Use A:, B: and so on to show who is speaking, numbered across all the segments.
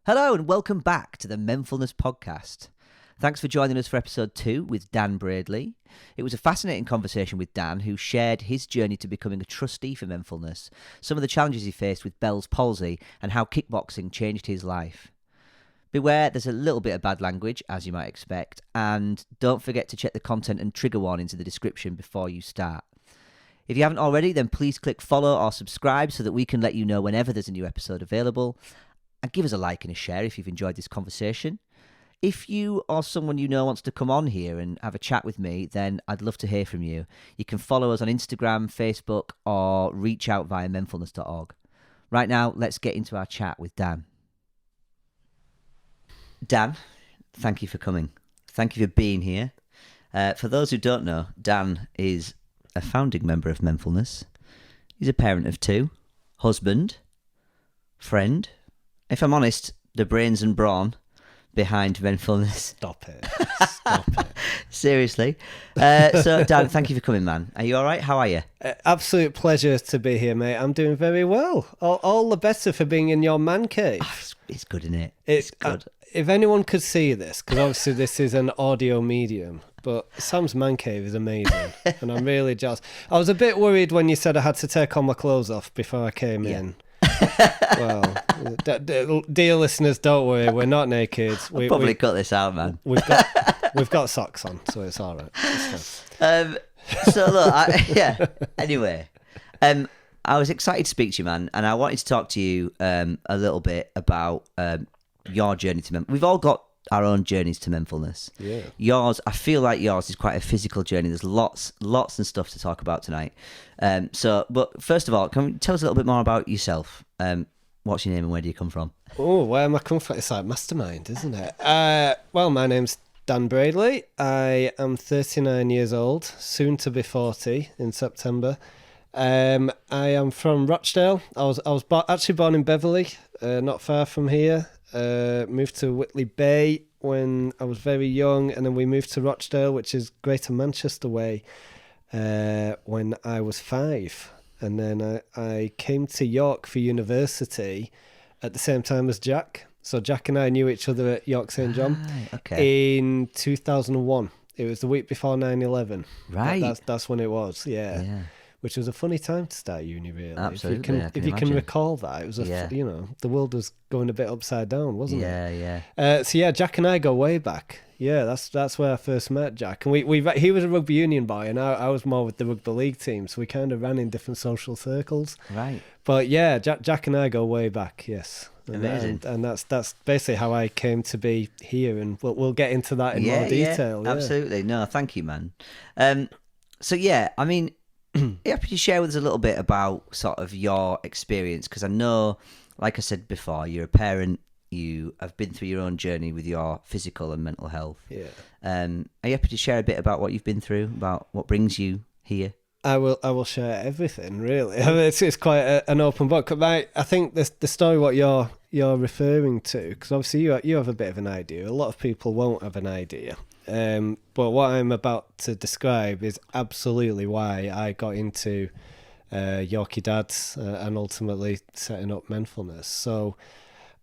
A: Hello and welcome back to the Menfulness podcast. Thanks for joining us for episode 2 with Dan Bradley. It was a fascinating conversation with Dan, who shared his journey to becoming a trustee for Menfulness, some of the challenges he faced with Bell's palsy, and how kickboxing changed his life. Beware, there's a little bit of bad language, as you might expect, and don't forget to check the content and trigger warnings in the description before you start. If you haven't already, then please click follow or subscribe so that we can let you know whenever there's a new episode available. And give us a like and a share if you've enjoyed this conversation. If you or someone you know wants to come on here and have a chat with me, then I'd love to hear from you. You can follow us on Instagram, Facebook, or reach out via menfulness.org. Right now, let's get into our chat with Dan. Dan, thank you for coming. Thank you for being here. For those who don't know, Dan is a founding member of Menfulness. He's a parent of 2, husband, friend. If I'm honest, the brains and brawn behind Menfulness.
B: Stop it. Stop it.
A: Seriously. So, Dan, thank you for coming, man. Are you all right? How are you?
B: Absolute pleasure to be here, mate. I'm doing very well. All the better for being in your man cave.
A: Oh, it's good, isn't it? It's good.
B: If anyone could see this, because obviously this is an audio medium, but Sam's man cave is amazing. And I'm really jealous. I was a bit worried when you said I had to take all my clothes off before I came in. Well, dear listeners, don't worry, we're not naked.
A: We'll probably cut this out, man.
B: We've got socks on, so it's all right.
A: So look, anyway, I was excited to speak to you, man, and I wanted to talk to you a little bit about your journey to Menfulness. We've all got our own journeys to Menfulness.
B: Yeah.
A: Yours, I feel like yours is quite a physical journey. There's lots and stuff to talk about tonight. But first of all, can you tell us a little bit more about yourself? What's your name and where do you come from?
B: Oh, where am I coming from? It's like mastermind, isn't it? Well, my name's Dan Bradley. I am 39 years old, soon to be 40 in September. I am from Rochdale. I was actually born in Beverley, not far from here. Moved to Whitley Bay when I was very young, and then we moved to Rochdale, which is Greater Manchester way, when I was 5. And then I came to York for university at the same time as Jack. So Jack and I knew each other at York St John in 2001. It was the week before 9/11.
A: Right.
B: That's when it was, yeah. Which was a funny time to start uni, really.
A: Absolutely.
B: If you can recall that, it was the world was going a bit upside down, wasn't it? Yeah. Jack and I go way back. Yeah, that's where I first met Jack, and he was a rugby union boy, and I was more with the rugby league team, so we kind of ran in different social circles.
A: Right.
B: But yeah, Jack and I go way back. Yes.
A: Amazing.
B: And that's basically how I came to be here, and we'll get into that in more detail.
A: Yeah, absolutely. No, thank you, man. I mean, you happy to share with us a little bit about sort of your experience? Because I know, like I said before, you're a parent. You have been through your own journey with your physical and mental health.
B: Yeah.
A: Are you happy to share a bit about what you've been through, about what brings you here?
B: I will share everything, really. I mean, it's quite an open book. I think the story what you're referring to, because obviously you have a bit of an idea. A lot of people won't have an idea. But what I'm about to describe is absolutely why I got into Yorkie Dads and ultimately setting up Menfulness. So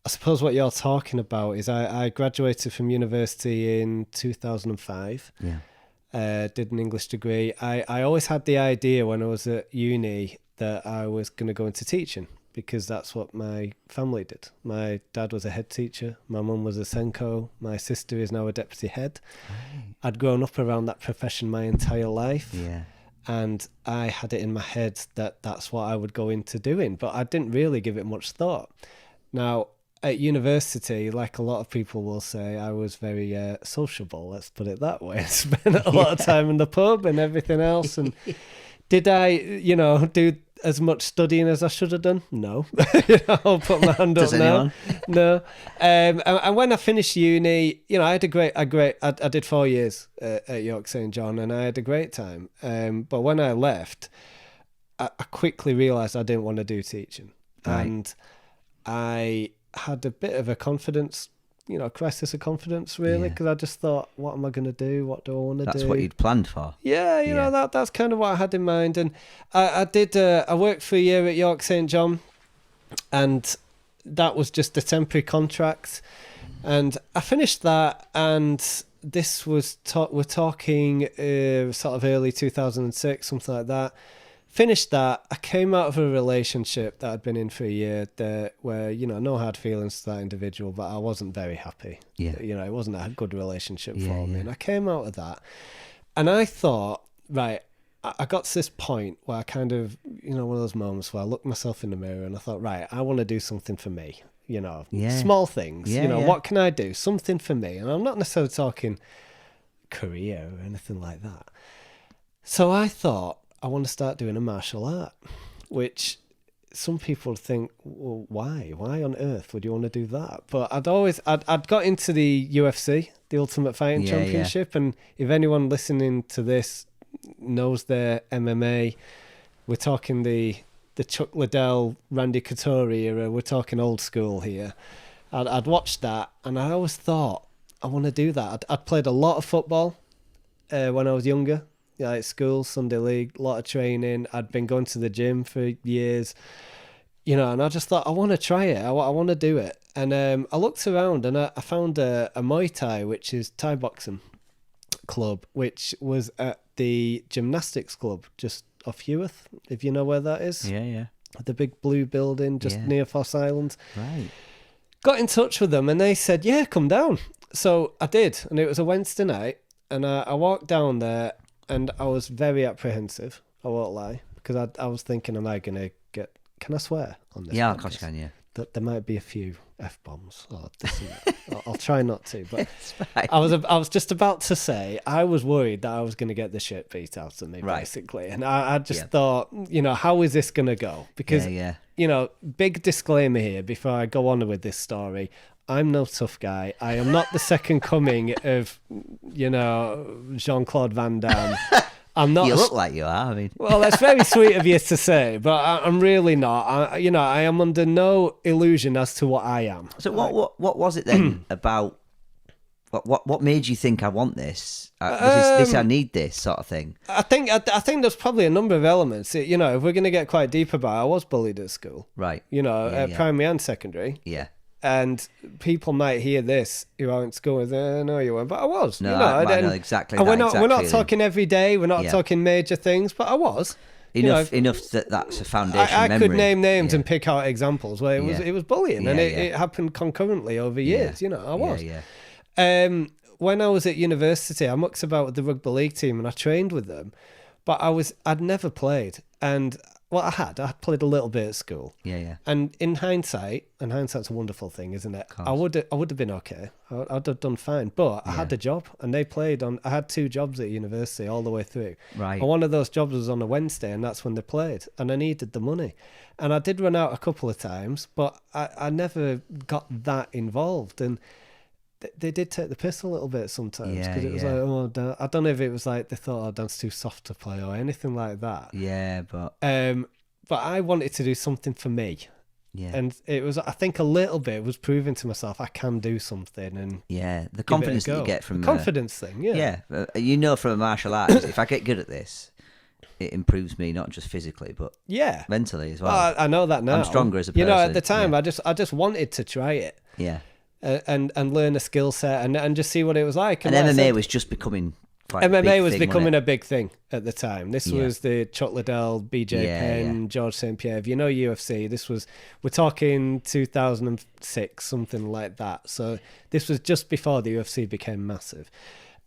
B: I suppose what you're talking about is I graduated from university in 2005.
A: Yeah.
B: Did an English degree. I always had the idea when I was at uni that I was going to go into teaching, because that's what my family did. My dad was a head teacher. My mum was a Senko. My sister is now a deputy head. Right. I'd grown up around that profession my entire life.
A: Yeah.
B: And I had it in my head that that's what I would go into doing, but I didn't really give it much thought. Now, at university, like a lot of people will say, I was very sociable, let's put it that way. I spent a lot of time in the pub and everything else. And did I, do as much studying as I should have done? No. I'll put my hand up now. No. And when I finished uni, I had I did 4 years at York St John, and I had a great time. But when I left, I quickly realised I didn't want to do teaching. Right. And I had a bit of a confidence, crisis of confidence, really, because I just thought, what am I going to do? What do I want to do?
A: That's what you'd planned for.
B: Yeah, that's kind of what I had in mind. And I worked for a year at York St John, and that was just a temporary contract. And I finished that, and this was, we're talking sort of early 2006, something like that. Finished that. I came out of a relationship that I'd been in for a year where, no hard feelings to that individual, but I wasn't very happy.
A: Yeah.
B: It wasn't a good relationship for me. And I came out of that, and I thought, right, I got to this point where I kind of, one of those moments where I looked myself in the mirror and I thought, right, I want to do something for me. Small things, what can I do? Something for me. And I'm not necessarily talking career or anything like that. So I thought, I want to start doing a martial art, which some people think, well, why? Why on earth would you want to do that? But I'd got into the UFC, the Ultimate Fighting Championship. And if anyone listening to this knows their MMA, we're talking the Chuck Liddell, Randy Couture era. We're talking old school here. I'd watched that, and I always thought, I want to do that. I'd played a lot of football when I was younger, at school, Sunday league, a lot of training. I'd been going to the gym for years, and I just thought, I want to try it. I want to do it. And I looked around, and I found a Muay Thai, which is Thai boxing club, which was at the gymnastics club just off Heworth, if you know where that is.
A: Yeah.
B: The big blue building just near Foss Island.
A: Right.
B: Got in touch with them and they said, yeah, come down. So I did, and it was a Wednesday night, and I walked down there and I was very apprehensive, I won't lie, because I was thinking, am I going to can I swear on this?
A: Yeah, of course you can, yeah.
B: There might be a few F-bombs or this and that. I'll try not to, but
A: It's fine.
B: I was just about to say, I was worried that I was going to get the shit beat out of me, basically. And I just thought, how is this going to go? Because, big disclaimer here before I go on with this story. I'm no tough guy. I am not the second coming of, Jean Claude Van Dan. I'm not.
A: You look like you are. I mean,
B: well, that's very sweet of you to say, but I'm really not. I am under no illusion as to what I am.
A: So what was it then about? What made you think I want this? This I need this sort of thing.
B: I think there's probably a number of elements. If we're going to get quite deep about it, I was bullied at school.
A: Right.
B: Primary and secondary.
A: Yeah.
B: And people might hear this who aren't in school and say, no, you weren't. But I was.
A: No, I know exactly.
B: And we're not
A: feeling.
B: talking every day. We're not talking major things. But I was.
A: Enough that's a foundation
B: I
A: memory.
B: could name names and pick out examples where it was bullying. And it happened concurrently over years. I was.
A: Yeah.
B: When I was at university, I mucked about with the rugby league team and I trained with them. But I'd never played. And... well, I had played a little bit at school.
A: Yeah.
B: And in hindsight, and hindsight's a wonderful thing, isn't it? I would have been okay. I'd have done fine. But I had a job, and they played on. I had 2 jobs at university all the way through.
A: Right.
B: And one of those jobs was on a Wednesday, and that's when they played. And I needed the money, and I did run out a couple of times, but I never got that involved. And they did take the piss a little bit sometimes because it was like, oh, I don't know if it was like they thought, oh, Dan's too soft to play or anything like that.
A: Yeah, but
B: I wanted to do something for me. Yeah. And it was, I think a little bit was proving to myself I can do something. And
A: the confidence that you get from
B: the confidence thing.
A: Yeah. From a martial arts, if I get good at this, it improves me not just physically but mentally as well.
B: I know that now.
A: I'm stronger as a person.
B: At the time I just wanted to try it.
A: Yeah.
B: And learn a skill set and just see what it was like.
A: And MMA was just becoming quite
B: MMA
A: a
B: was
A: big thing,
B: becoming a big thing at the time. This was the Chuck Liddell, BJ Penn, George St. Pierre. If you know UFC, we're talking 2006, something like that. So this was just before the UFC became massive.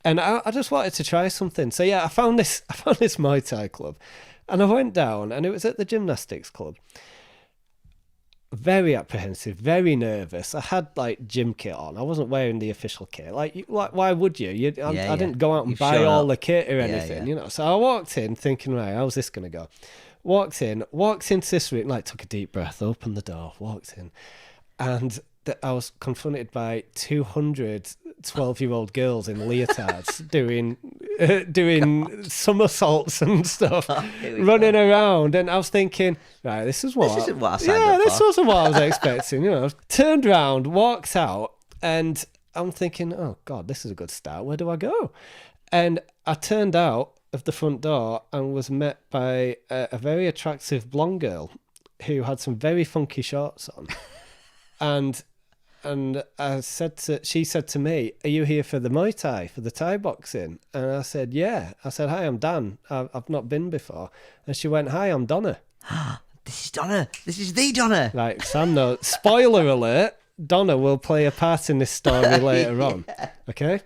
B: And I just wanted to try something. So I found this Muay Thai club, and I went down, and it was at the gymnastics club. Very apprehensive, very nervous. I had like gym kit on. I wasn't wearing the official kit. Like why would you? I didn't go out and buy all the kit or anything, So I walked in thinking, right, how's this gonna go? Walked into this room, like took a deep breath, opened the door, walked in, and I was confronted by 200 12-year-old girls in leotards doing somersaults and stuff, running around. And I was thinking, right, this isn't what I signed up for. This wasn't what I was expecting. Turned around, walked out, and I'm thinking, oh God, this is a good start. Where do I go? And I turned out of the front door and was met by a very attractive blonde girl who had some very funky shorts on. And she said to me, "Are you here for the Muay Thai, for the Thai boxing?" And I said, "Yeah." I said, "Hi, I'm Dan. I've not been before." And she went, "Hi, I'm Donna."
A: This is Donna. This is the Donna.
B: Right, Sam, no, spoiler alert, Donna will play a part in this story later on. Okay?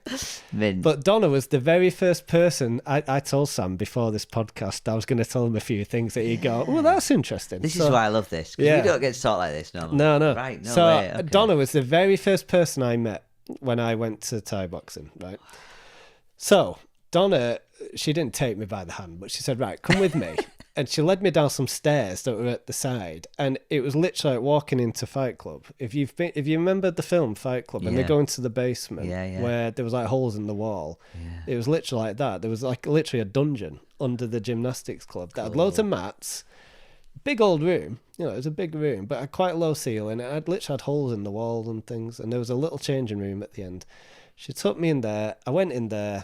B: But Donna was the very first person I told Sam before this podcast. I was going to tell him a few things that he'd go, "Oh, that's interesting."
A: This is why I love this. Because we don't get to talk like this normally.
B: No.
A: Right, no
B: so
A: way. Okay.
B: Donna was the very first person I met when I went to Thai boxing, right? So Donna, she didn't take me by the hand, but she said, "Right, come with me." And she led me down some stairs that were at the side, and it was literally like walking into Fight Club. If you remember the film Fight Club, and they go into the basement where there was like holes in the wall, it was literally like that. There was like literally a dungeon under the gymnastics club that had loads of mats, big old room. You know, it was a big room, but had quite low ceiling. It had literally had holes in the walls and things, and there was a little changing room at the end. She took me in there. I went in there,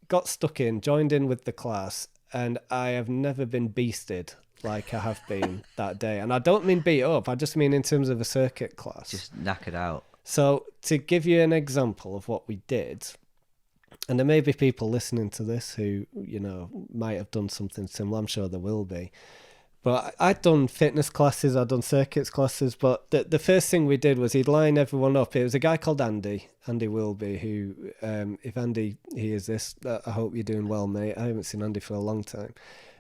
B: got stuck in, joined in with the class. And I have never been beasted like I have been that day. And I don't mean beat up. I just mean in terms of a circuit class.
A: Just knackered out.
B: So to give you an example of what we did, and there may be people listening to this who, you know, might have done something similar. I'm sure there will be. But I'd done fitness classes. I'd done circuits classes. But the first thing we did was he'd line everyone up. It was a guy called Andy Wilby, who, if Andy hears this, I hope you're doing well, mate. I haven't seen Andy for a long time.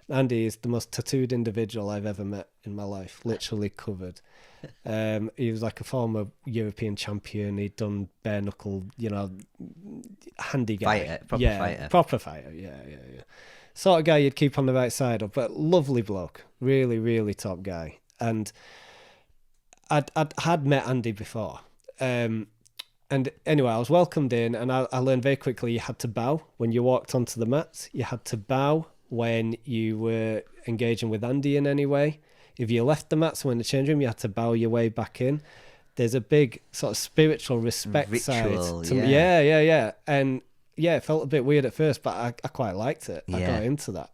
B: Andy is the most tattooed individual I've ever met in my life, literally covered. He was like a former European champion. He'd done bare knuckle, you know, handy guy. Proper fighter. Yeah. Sort of guy you'd keep on the right side of, but lovely bloke, really, really top guy. And I'd had met Andy before. And anyway, I was welcomed in, and I learned very quickly you had to bow when you walked onto the mats. You had to bow when you were engaging with Andy in any way. If you left the mats when the change room, you had to bow your way back in. There's a big sort of spiritual respect
A: ritual,
B: side. Yeah. And yeah, it felt a bit weird at first, but I quite liked it. I got into that.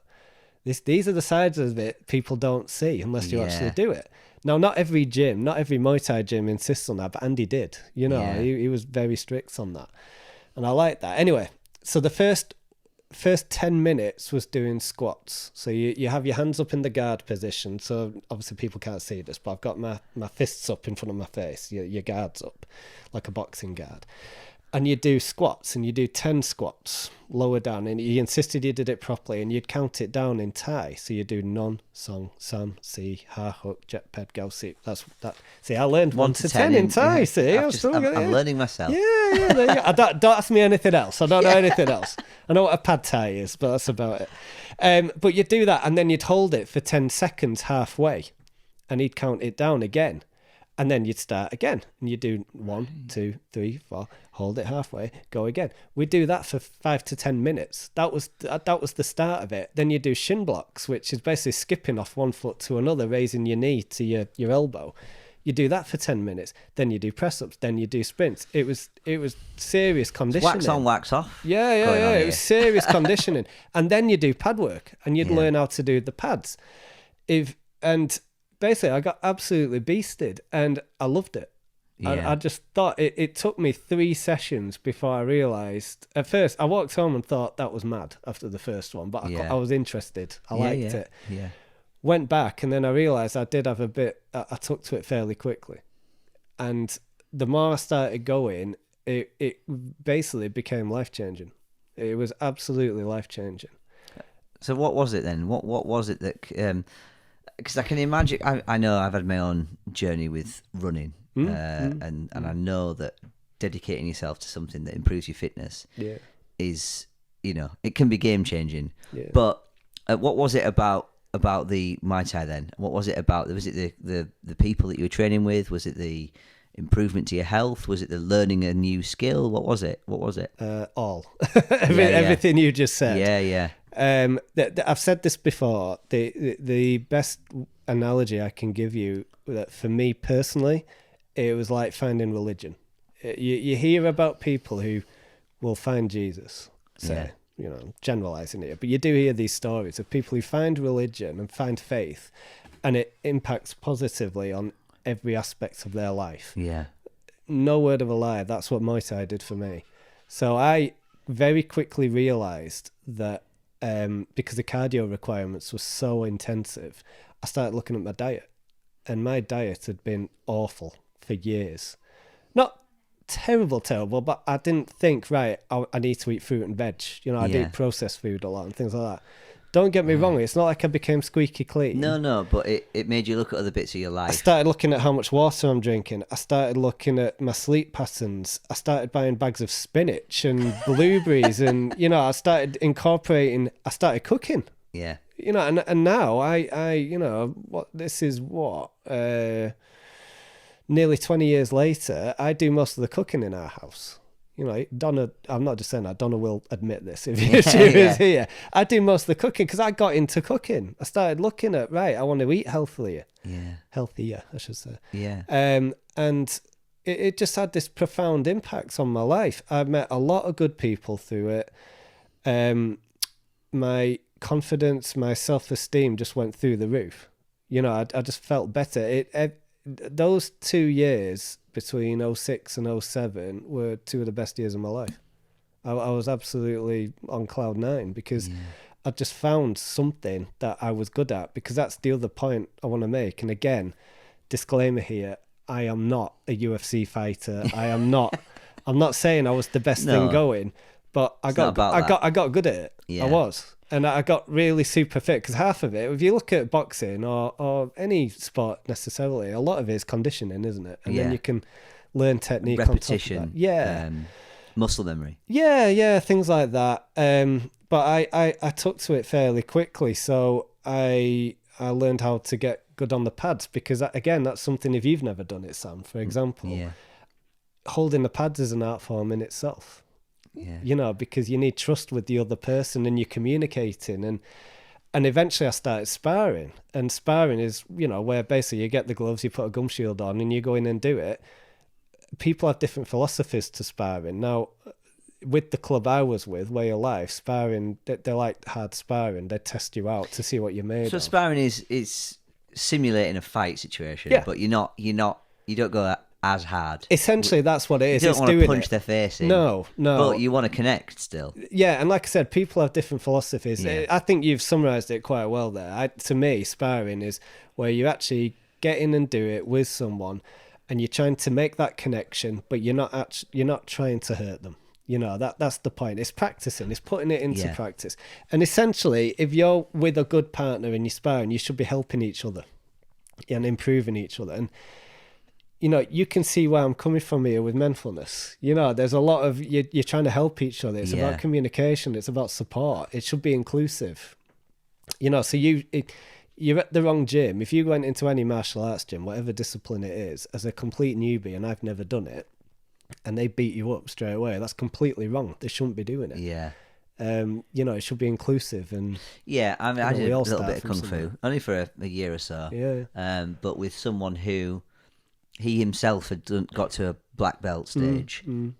B: These are the sides of it people don't see unless you actually do it. Now, not every Muay Thai gym insists on that, but Andy did. You know, he was very strict on that. And I liked that. Anyway, so the first 10 minutes was doing squats. So you have your hands up in the guard position. So obviously people can't see this, but I've got my fists up in front of my face. Your guard's up like a boxing guard. And you do squats, and you do 10 squats lower down, and he insisted you did it properly, and you'd count it down in Thai. So you do non, song, sam, si, ha, hook, jet, ped, go, si. That's that. See, I learned 1 to 10 in Thai.
A: Yeah.
B: See,
A: I'm learning myself.
B: Yeah. There you go. Don't ask me anything else. I don't know anything else. I know what a pad Thai is, but that's about it. But you'd do that, and then you'd hold it for 10 seconds halfway, and he'd count it down again. And then you'd start again, and you do 1, 2, 3, 4, hold it halfway, go again. We'd do that for 5 to 10 minutes. That was the start of it. Then you do shin blocks, which is basically skipping off one foot to another, raising your knee to your elbow. You do that for 10 minutes. Then you do press ups. Then you do sprints. It was serious conditioning.
A: Wax on, wax off.
B: Yeah. It was serious conditioning. And then you do pad work, and you'd learn how to do the pads. Basically, I got absolutely beasted, and I loved it. I just thought it took me 3 sessions before I realised. At first, I walked home and thought that was mad after the first one, but I was interested. I liked it.
A: Yeah.
B: Went back, and then I realised I did have a bit. I took to it fairly quickly, and the more I started going, it basically became life changing. It was absolutely life changing.
A: So what was it then? What was it that? Because I can imagine, I know I've had my own journey with running, and I know that dedicating yourself to something that improves your fitness is, you know, it can be game changing. Yeah. But what was it about the Muay Thai then? What was it about? Was it the people that you were training with? Was it the improvement to your health? Was it the learning a new skill? What was it?
B: All everything you just said.
A: Yeah.
B: I've said this before. The best analogy I can give you, that for me personally, it was like finding religion. You hear about people who will find Jesus, say, you know, generalizing it, but you do hear these stories of people who find religion and find faith, and it impacts positively on every aspect of their life.
A: Yeah.
B: No word of a lie. That's what Muay Thai did for me. So I very quickly realised that because the cardio requirements were so intensive, I started looking at my diet. And my diet had been awful for years. Not terrible, but I didn't think, right, I need to eat fruit and veg. You know, I eat processed food a lot and things like that. Don't get me wrong, it's not like I became squeaky clean.
A: No, but it made you look at other bits of your life.
B: I started looking at how much water I'm drinking. I started looking at my sleep patterns. I started buying bags of spinach and blueberries and, you know, I started cooking.
A: Yeah.
B: You know, and now I you know, nearly 20 years later, I do most of the cooking in our house. You know, Donna, I'm not just saying that, Donna will admit this if she was here. I do most of the cooking because I got into cooking. I started looking at, right, I want to eat healthier.
A: Yeah.
B: Healthier, I should say.
A: Yeah.
B: And it just had this profound impact on my life. I met a lot of good people through it. My confidence, my self-esteem just went through the roof. You know, I just felt better. Those 2 years between 06 and 07 were 2 of the best years of my life. I was absolutely on cloud 9 because I just found something that I was good at, because that's the other point I want to make. And again, disclaimer here, I am not a UFC fighter. I'm not saying I was the best thing going, but I got good at it. Yeah. I was. And I got really super fit, because half of it, if you look at boxing or any sport necessarily, a lot of it is conditioning, isn't it? And then you can learn technique,
A: repetition,
B: on top of that. Yeah.
A: Muscle memory.
B: Yeah, things like that. But I took to it fairly quickly. So I learned how to get good on the pads, because again, that's something, if you've never done it, Sam, for example, holding the pads is an art form in itself. Yeah. You know, because you need trust with the other person and you're communicating, and eventually I started sparring, and sparring is, you know, where basically you get the gloves, you put a gum shield on and you go in and do it. People have different philosophies to sparring. Now, with the club I was with, Way of Life, sparring, they're like hard sparring. They test you out to see what you're made of.
A: So sparring is simulating a fight situation, but you don't go as hard.
B: Essentially, that's what it is.
A: You don't want to punch their face in.
B: No.
A: But you want to connect still.
B: Yeah, and like I said, people have different philosophies. Yeah. I think you've summarised it quite well there. To me, sparring is where you actually get in and do it with someone, and you're trying to make that connection, but you're not trying to hurt them. You know, that's the point. It's practicing. It's putting it into practice. And essentially, if you're with a good partner and you're sparring, you should be helping each other and improving each other. And you know, you can see where I'm coming from here with Menfulness. You know, there's a lot of, you're trying to help each other. It's about communication. It's about support. It should be inclusive. You know, so you're at the wrong gym. If you went into any martial arts gym, whatever discipline it is, as a complete newbie, and I've never done it, and they beat you up straight away, that's completely wrong. They shouldn't be doing it. Yeah. You know, it should be inclusive. And
A: I mean, I did a little bit of Kung Fu, only for a year or so. Yeah. But with someone who, he himself had got to a black belt stage, and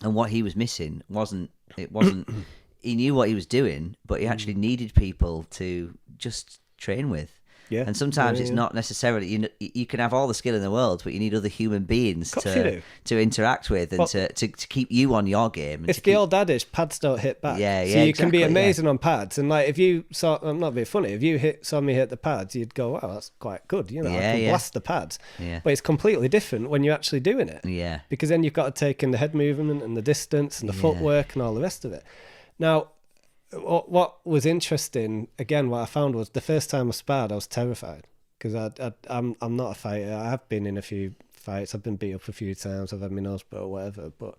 A: what he was missing wasn't he knew what he was doing, but he actually needed people to just train with. Yeah. And sometimes it's not necessarily, you can have all the skill in the world, but you need other human beings to interact with and to keep you on your game. And
B: it's the old adage, pads don't hit back.
A: Yeah,
B: so you can be amazing on pads. And like, if you saw, I'm not being funny, if you saw me hit the pads, you'd go, wow, that's quite good. You know, I can blast the pads. Yeah. But it's completely different when you're actually doing it. Yeah. Because then you've got to take in the head movement and the distance and the footwork and all the rest of it. Now, what was interesting, again, what I found was the first time I sparred, I was terrified, because I'm not a fighter. I have been in a few fights. I've been beat up a few times. I've had my nose broke or whatever, but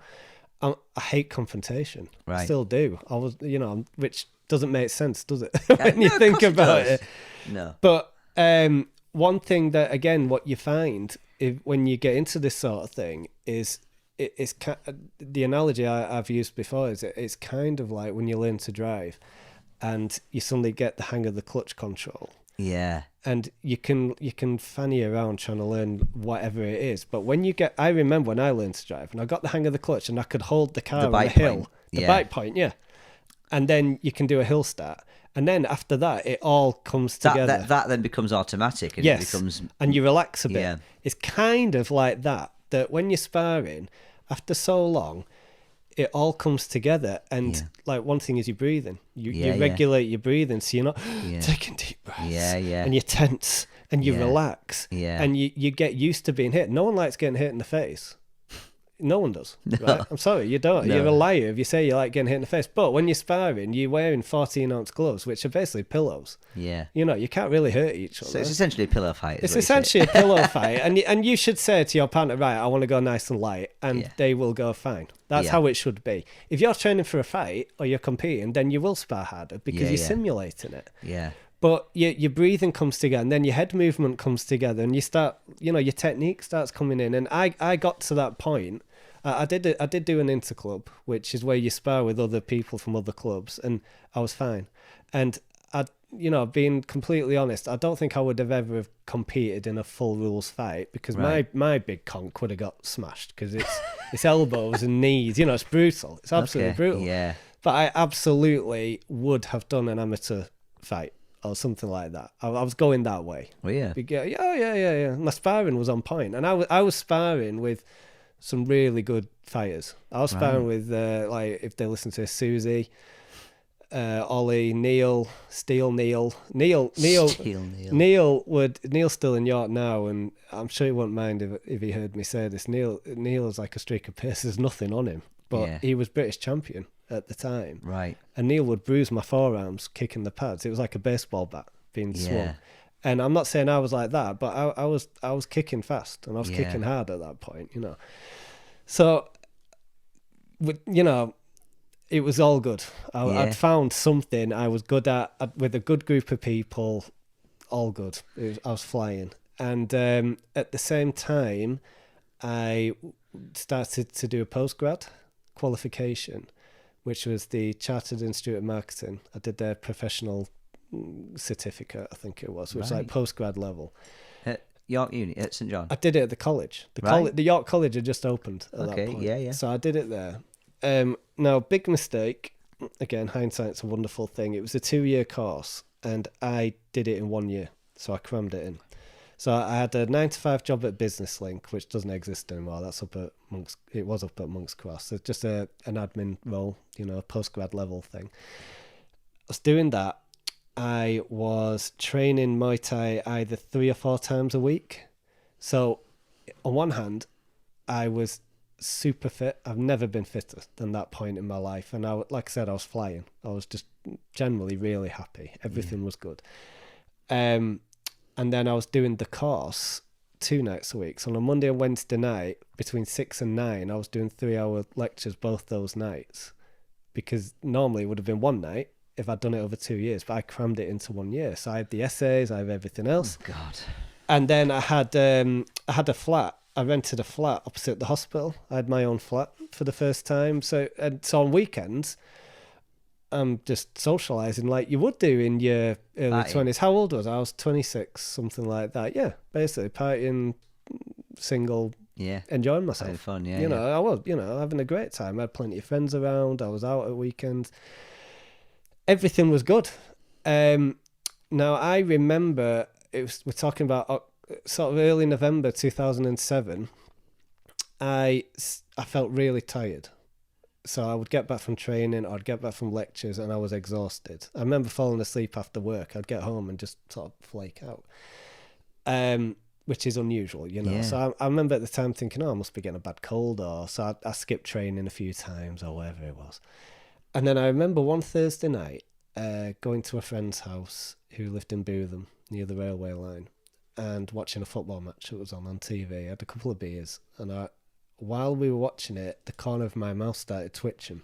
B: I hate confrontation. Right. I still do. I was, you know, which doesn't make sense, does it? When you think about it. No. But one thing that, again, what you find when you get into this sort of thing is, it's the analogy I've used before is it's kind of like when you learn to drive and you suddenly get the hang of the clutch control. Yeah. And you can fanny around trying to learn whatever it is. But when I remember when I learned to drive and I got the hang of the clutch and I could hold the car on the hill, the bike point, and then you can do a hill start. And then after that, it all comes
A: That,
B: together.
A: that then becomes automatic, and
B: Yes,
A: it becomes...
B: and you relax a bit.
A: Yeah.
B: It's kind of like that when you're sparring, after so long, it all comes together. And like one thing is your breathing. You regulate your breathing, so you're not taking deep breaths. And you tense and you relax. And you get used to being hit. No one likes getting hit in the face. No one does. Right? I'm sorry, you don't. No. You're a liar if you say you like getting hit in the face. But when you're sparring, you're wearing 14-ounce gloves, which are basically pillows.
A: Yeah.
B: You know, you can't really hurt each other.
A: So it's essentially a pillow fight.
B: It's essentially a pillow fight. And you should say to your partner, right, I want to go nice and light, and they will go fine. That's how it should be. If you're training for a fight or you're competing, then you will spar harder because you're simulating it.
A: Yeah.
B: But your breathing comes together, and then your head movement comes together, and you start, you know, your technique starts coming in. And I got to that point. I did do an interclub, which is where you spar with other people from other clubs, and I was fine. And being completely honest, I don't think I would have ever have competed in a full rules fight because my big conch would have got smashed because it's elbows and knees. You know, it's brutal. It's absolutely brutal. Yeah. But I absolutely would have done an amateur fight or something like that. I was going that way.
A: Oh yeah.
B: Yeah. My sparring was on point, and I was sparring with some really good fighters. I was sparring with like, if they listen to Susie, Ollie, Neil's still in York now, and I'm sure he won't mind if he heard me say this. Neil is like a streak of pace. There's nothing on him, but he was British champion at the time.
A: Right.
B: And Neil would bruise my forearms kicking the pads. It was like a baseball bat being swung. And I'm not saying I was like that, but I was kicking fast, and I was kicking hard at that point, you know. So, you know, it was all good. I'd found something I was good at with a good group of people, all good. I was flying. And at the same time, I started to do a postgrad qualification, which was the Chartered Institute of Marketing. I did their professional certificate, I think it was, which was like postgrad level.
A: At York Uni, at St John?
B: I did it at the college. The York College had just opened at that point.
A: Yeah.
B: So I did it there. Now, big mistake. Again, hindsight's a wonderful thing. It was a 2-year course, and I did it in 1 year. So I crammed it in. So I had a 9-to-5 job at Business Link, which doesn't exist anymore. That's it was up at Monk's Cross. It's just an admin role, you know, a postgrad level thing. I was doing that. I was training Muay Thai either 3 or 4 times a week. So on one hand, I was super fit. I've never been fitter than that point in my life. And like I said, I was flying. I was just generally really happy. Everything was good. And then I was doing the course 2 nights a week. So on a Monday and Wednesday night, between 6 and 9, I was doing 3-hour lectures both those nights. Because normally it would have been one night if I'd done it over 2 years, but I crammed it into 1 year. So I had the essays, I have everything else.
A: Oh, God.
B: And then I had a flat. I rented a flat opposite the hospital. I had my own flat for the first time. So on weekends, I'm just socialising like you would do in your early 20s. How old was I? I was 26, something like that. Yeah, basically partying, single, enjoying myself.
A: Having fun,
B: I was, having a great time. I had plenty of friends around. I was out at weekends. Everything was good. Now, I remember, we're talking about sort of early November 2007. I felt really tired. So I would get back from training, or I'd get back from lectures, and I was exhausted. I remember falling asleep after work. I'd get home and just sort of flake out, which is unusual,
A: Yeah.
B: So I remember at the time thinking, I must be getting a bad cold, so I skipped training a few times or whatever it was. And then I remember one Thursday night going to a friend's house who lived in Bootham, near the railway line, and watching a football match that was on TV. I had a couple of beers, and while we were watching it, the corner of my mouth started twitching,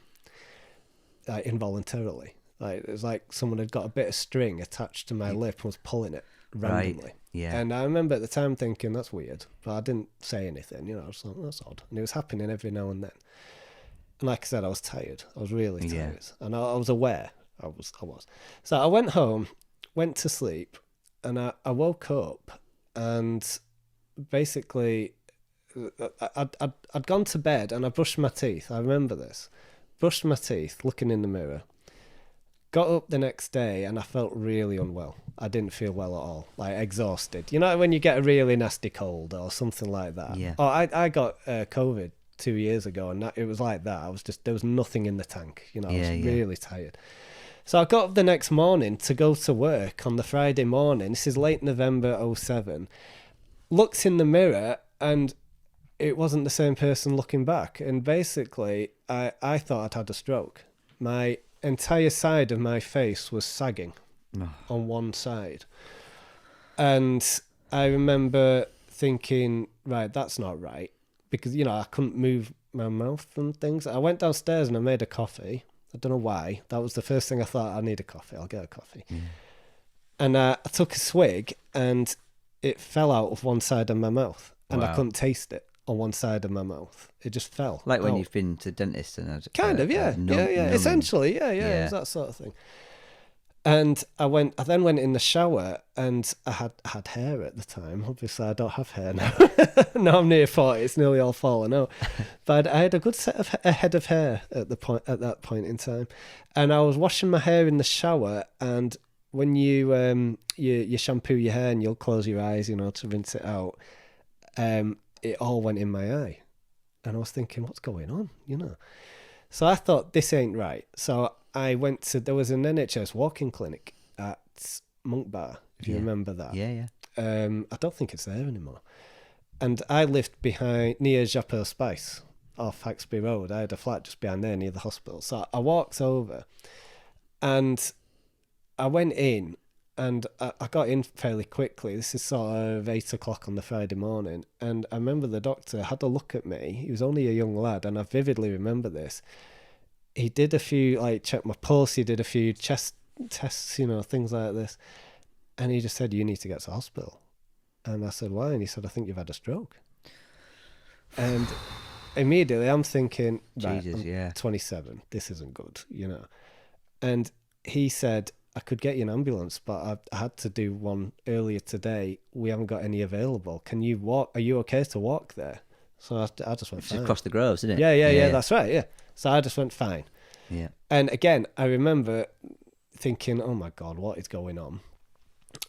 B: like involuntarily. Like it was like someone had got a bit of string attached to my lip and was pulling it randomly.
A: Right. Yeah.
B: And I remember at the time thinking, that's weird, but I didn't say anything. I was like, that's odd. And it was happening every now and then. And like I said, I was tired. I was really tired, and I was aware. I was. So I went home, went to sleep, and I woke up, and basically, I'd gone to bed and I brushed my teeth. I remember this. Brushed my teeth, looking in the mirror. got up the next day and I felt really unwell. I didn't feel well at all, like exhausted. You know when you get a really nasty cold or something like that?
A: Yeah.
B: Oh, I got COVID 2 years ago, and it was like that. There was nothing in the tank. You know, I was really tired. So I got up the next morning to go to work on the Friday morning. This is late November 2007. Looked in the mirror and it wasn't the same person looking back. And basically, I thought I'd had a stroke. My entire side of my face was sagging on one side. And I remember thinking, right, that's not right. Because, you know, I couldn't move my mouth and things. I went downstairs and I made a coffee. I don't know why. That was the first thing I thought. I need a coffee. I'll get a coffee. And I took a swig and it fell out of one side of my mouth. And I couldn't taste it on one side of my mouth. It just fell.
A: Like when you've been to the dentist and
B: kind of, yeah. Essentially, yeah. It was that sort of thing. And I then went in the shower and I had hair at the time. Obviously, I don't have hair now. Now I'm near 40. It's nearly all fallen out. But I had a good a head of hair at that point in time. And I was washing my hair in the shower. And when you shampoo your hair and you'll close your eyes, you know, to rinse it out, it all went in my eye. And I was thinking, what's going on? You know. So I thought, this ain't right. So I went there was an NHS walking clinic at Monk Bar, if you remember that.
A: Yeah.
B: I don't think it's there anymore. And I lived near Japot Spice off Haxby Road. I had a flat just behind there near the hospital. So I walked over and I went in and I got in fairly quickly. This is sort of 8 o'clock on the Friday morning. And I remember the doctor had a look at me. He was only a young lad and I vividly remember this. He did a few, checked my pulse, he did a few chest tests, you know, things like this. And he just said, you need to get to hospital. And I said, why? And he said, I think you've had a stroke. And immediately I'm thinking, right,
A: Jesus,
B: I'm 27, this isn't good, you know. And he said, I could get you an ambulance, but I had to do one earlier today. We haven't got any available. Can you walk? Are you okay to walk there? So I just went, fine.
A: It's across the Groves, isn't it?
B: Yeah, that's right, yeah. So I just went, fine.
A: Yeah.
B: And again, I remember thinking, oh my God, what is going on?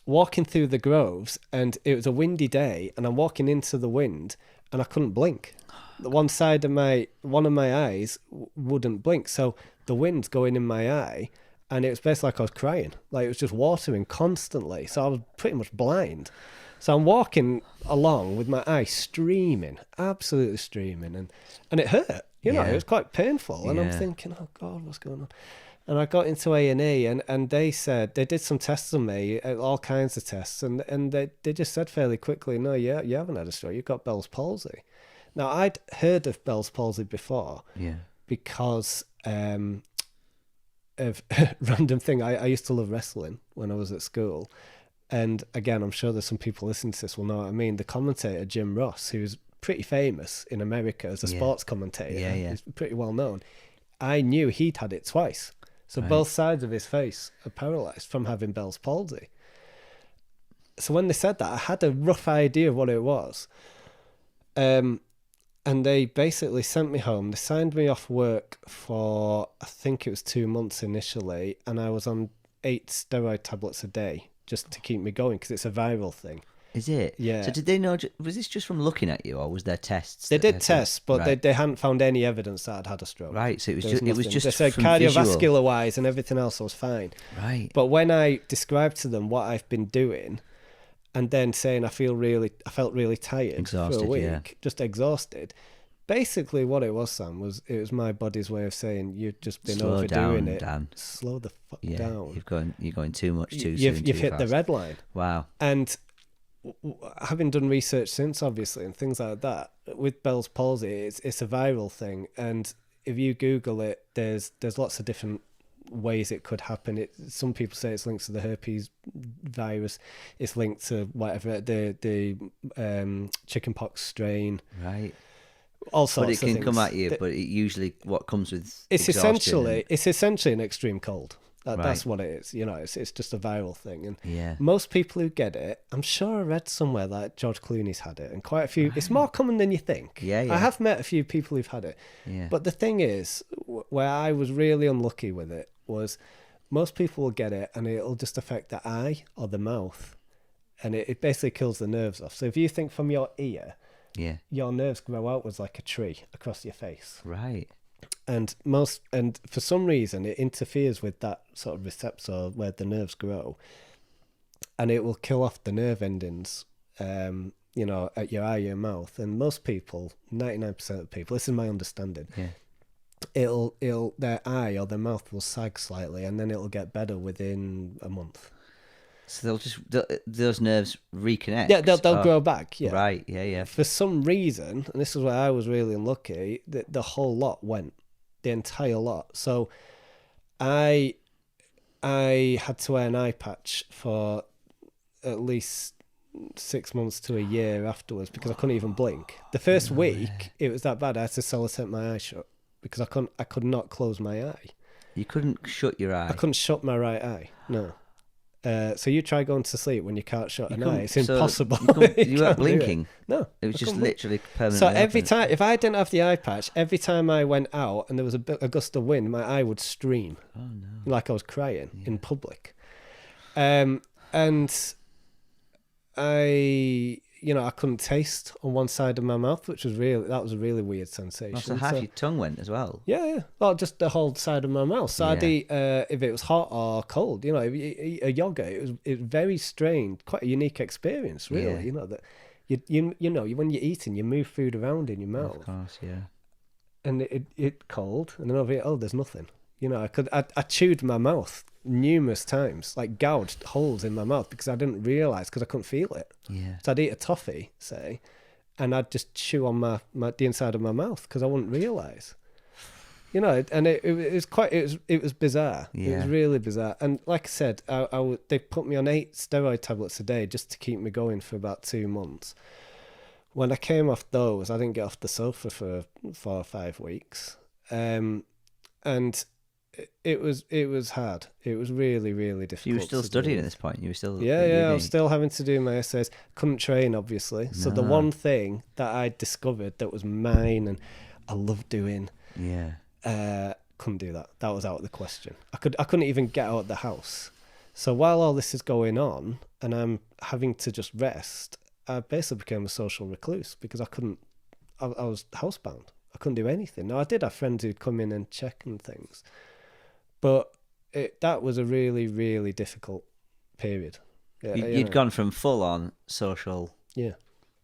B: Walking through the Groves, and it was a windy day, and I'm walking into the wind, and I couldn't blink. One of my eyes wouldn't blink. So the wind's going in my eye, and it was basically like I was crying. Like it was just watering constantly. So I was pretty much blind. So I'm walking along with my eye streaming, absolutely streaming, and it hurt. You know, it was quite painful. And I'm thinking, oh God, what's going on? And I got into A&E and they said, they did some tests on me, all kinds of tests. And they just said fairly quickly, no, you haven't had a stroke, you've got Bell's palsy. Now, I'd heard of Bell's palsy before because of random thing. I used to love wrestling when I was at school. And again, I'm sure there's some people listening to this will know what I mean. The commentator, Jim Ross, who's pretty famous in America as a sports commentator. He's pretty well known. I knew he'd had it twice. So both sides of his face are paralysed from having Bell's palsy. So when they said that, I had a rough idea of what it was. And they basically sent me home. They signed me off work for, I think it was 2 months initially. And I was on 8 steroid tablets a day just to keep me going because it's a viral thing.
A: Is it?
B: Yeah.
A: So did they know, was this just from looking at you or was there tests?
B: They did tests, but they hadn't found any evidence that I'd had a stroke.
A: Right, so it was just
B: they said
A: from
B: cardiovascular wise and everything else was fine.
A: Right.
B: But when I described to them what I've been doing and then saying I felt really tired
A: Exhausted,
B: for a week, just exhausted. Basically what it was, Sam, was it was my body's way of saying you've just been overdoing it.
A: Dan.
B: Slow the fuck down.
A: You're going too much too soon.
B: You've hit the red line.
A: Wow.
B: And having done research since, obviously, and things like that, with Bell's palsy, it's a viral thing. And if you Google it, there's lots of different ways it could happen. Some people say it's linked to the herpes virus. It's linked to whatever, the chickenpox strain.
A: Right.
B: All sorts of things.
A: But it can come at you, but it usually what comes with
B: it's essentially an extreme cold. That's what it is. You know, it's just a viral thing. And most people who get it, I'm sure I read somewhere that George Clooney's had it, and quite a few. It's more common than you think. I have met a few people who've had it. But the thing is, where I was really unlucky with it was most people will get it and it'll just affect the eye or the mouth, and it basically kills the nerves off. So if you think from your ear, your nerves grow outwards like a tree across your face.
A: Right.
B: And for some reason it interferes with that sort of receptor where the nerves grow, and it will kill off the nerve endings, at your eye, your mouth. And most people, 99% of people, this is my understanding, it'll their eye or their mouth will sag slightly, and then it'll get better within a month.
A: So those nerves reconnect.
B: Yeah, they'll grow back. Yeah,
A: right. Yeah.
B: For some reason, and this is where I was really unlucky, the whole lot went, the entire lot. So I had to wear an eye patch for at least 6 months to a year afterwards because I couldn't even blink. The first week it was that bad. I had to sellotape my eye shut because I could not close my eye.
A: You couldn't shut your eye.
B: I couldn't shut my right eye. No. So you try going to sleep when you can't shut an eye. It's impossible.
A: You weren't blinking.
B: No.
A: It was just literally permanently.
B: So every time, if I didn't have the eye patch, every time I went out and there was a gust of wind, my eye would stream.
A: Oh no!
B: Like I was crying in public. And I couldn't taste on one side of my mouth, which was a really weird sensation.
A: So half your tongue went as well.
B: Yeah. Well, just the whole side of my mouth. So I'd eat, if it was hot or cold, if you eat a yogurt, it was very strange, quite a unique experience, really.
A: Yeah.
B: That when you're eating, you move food around in your mouth.
A: Of course, yeah.
B: And it cold, and then over here, there's nothing. I chewed my mouth numerous times, like gouged holes in my mouth because I didn't realise, because I couldn't feel it.
A: Yeah.
B: So I'd eat a toffee, say, and I'd just chew on the inside of my mouth because I wouldn't realise. And it was bizarre.
A: Yeah.
B: It was really bizarre. And like I said, they put me on 8 steroid tablets a day just to keep me going for about 2 months. When I came off those, I didn't get off the sofa for 4 or 5 weeks. And it was hard. It was really, really difficult.
A: You were still studying at this point? You were still...
B: Yeah, I was still having to do my essays. Couldn't train, obviously. So the one thing that I discovered that was mine and I loved doing, couldn't do that. That was out of the question. I couldn't even get out of the house. So while all this is going on and I'm having to just rest, I basically became a social recluse because I was housebound. I couldn't do anything. Now, I did have friends who'd come in and check and things, but that was a really, really difficult period.
A: You'd gone from full-on social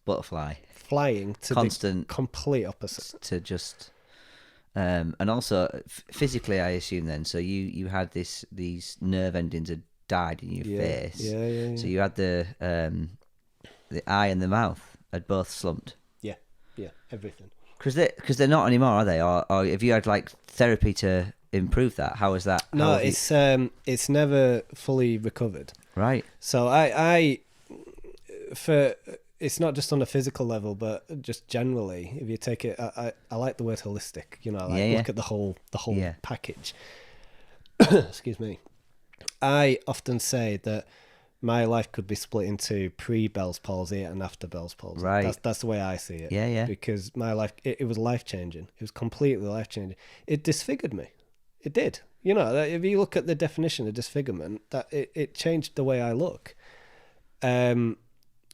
A: butterfly,
B: flying, to
A: constant,
B: the complete opposite.
A: To just, and also physically, I assume then. So you had these nerve endings had died in your face.
B: Yeah.
A: So you had the eye and the mouth had both slumped.
B: Yeah, everything.
A: Because they're not anymore, are they? Or have you had like therapy to improve that? How is that?
B: No, it's never fully recovered.
A: Right.
B: So it's not just on a physical level, but just generally, if you take it, I like the word holistic. Look at the whole package. Excuse me. I often say that my life could be split into pre-Bell's palsy and after Bell's palsy.
A: Right.
B: That's the way I see it.
A: Yeah.
B: Because my life, it was life-changing. It was completely life-changing. It disfigured me. It did. If you look at the definition of disfigurement, that it changed the way I look.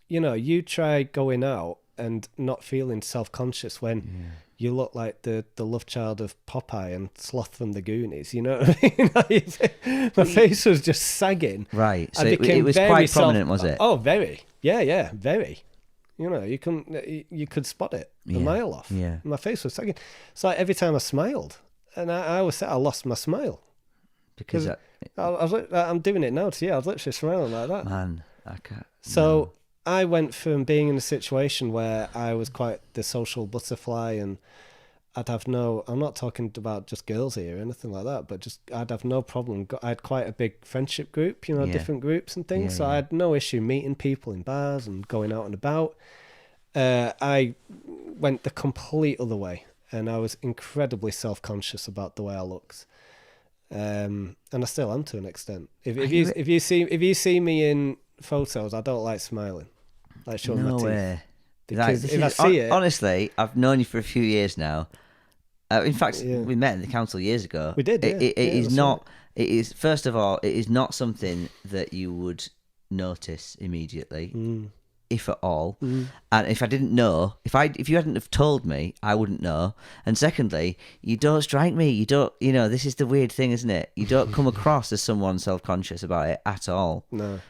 B: You try going out and not feeling self-conscious when you look like the love child of Popeye and Sloth from the Goonies. You know what I mean? My face was just sagging.
A: Right. So it was quite prominent, was it?
B: Oh, very. Yeah, very. You could spot it a mile off.
A: Yeah.
B: My face was sagging. So every time I smiled, and I always said I lost my smile.
A: Because
B: I'm doing it now to you. I was literally smiling like that.
A: Man, I can't.
B: So I went from being in a situation where I was quite the social butterfly and I'd have I'm not talking about just girls here or anything like that, but just I'd have no problem. I had quite a big friendship group, different groups and things. So I had no issue meeting people in bars and going out and about. I went the complete other way and I was incredibly self-conscious about the way I looked. And I still am to an extent. If you see me in photos, I don't like smiling. Like showing my teeth.
A: Way.
B: Because if I see it...
A: Honestly, I've known you for a few years now. In fact, we met in the council years ago.
B: We did,
A: It is not... It is, first of all, it is not something that you would notice immediately, if at all. And if I didn't know, if you hadn't have told me, I wouldn't know. And secondly, you don't strike me. You don't, this is the weird thing, isn't it? You don't come across as someone self-conscious about it at all.
B: No.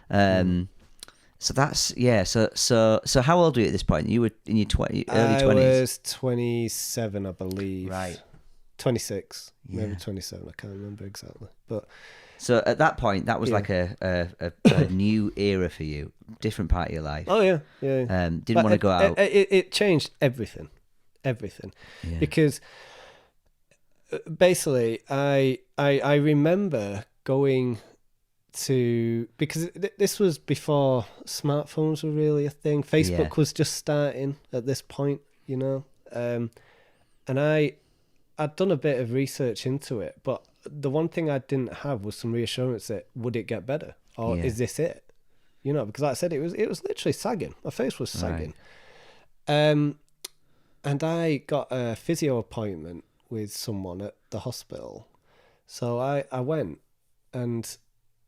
A: So that's, yeah. So how old were you at this point? You were in your early 20s?
B: I was 27, I believe.
A: Right.
B: 26, maybe 27. I can't remember exactly. But
A: so at that point, that was like a new era for you, different part of your life.
B: Oh yeah.
A: Didn't want to go out.
B: It changed everything,
A: Yeah.
B: because basically I remember going to, because this was before smartphones were really a thing. Facebook was just starting at this point, and I'd done a bit of research into it, but the one thing I didn't have was some reassurance that would it get better, or is this it? Because like I said, it was literally sagging. My face was sagging. Right. And I got a physio appointment with someone at the hospital. So I went, and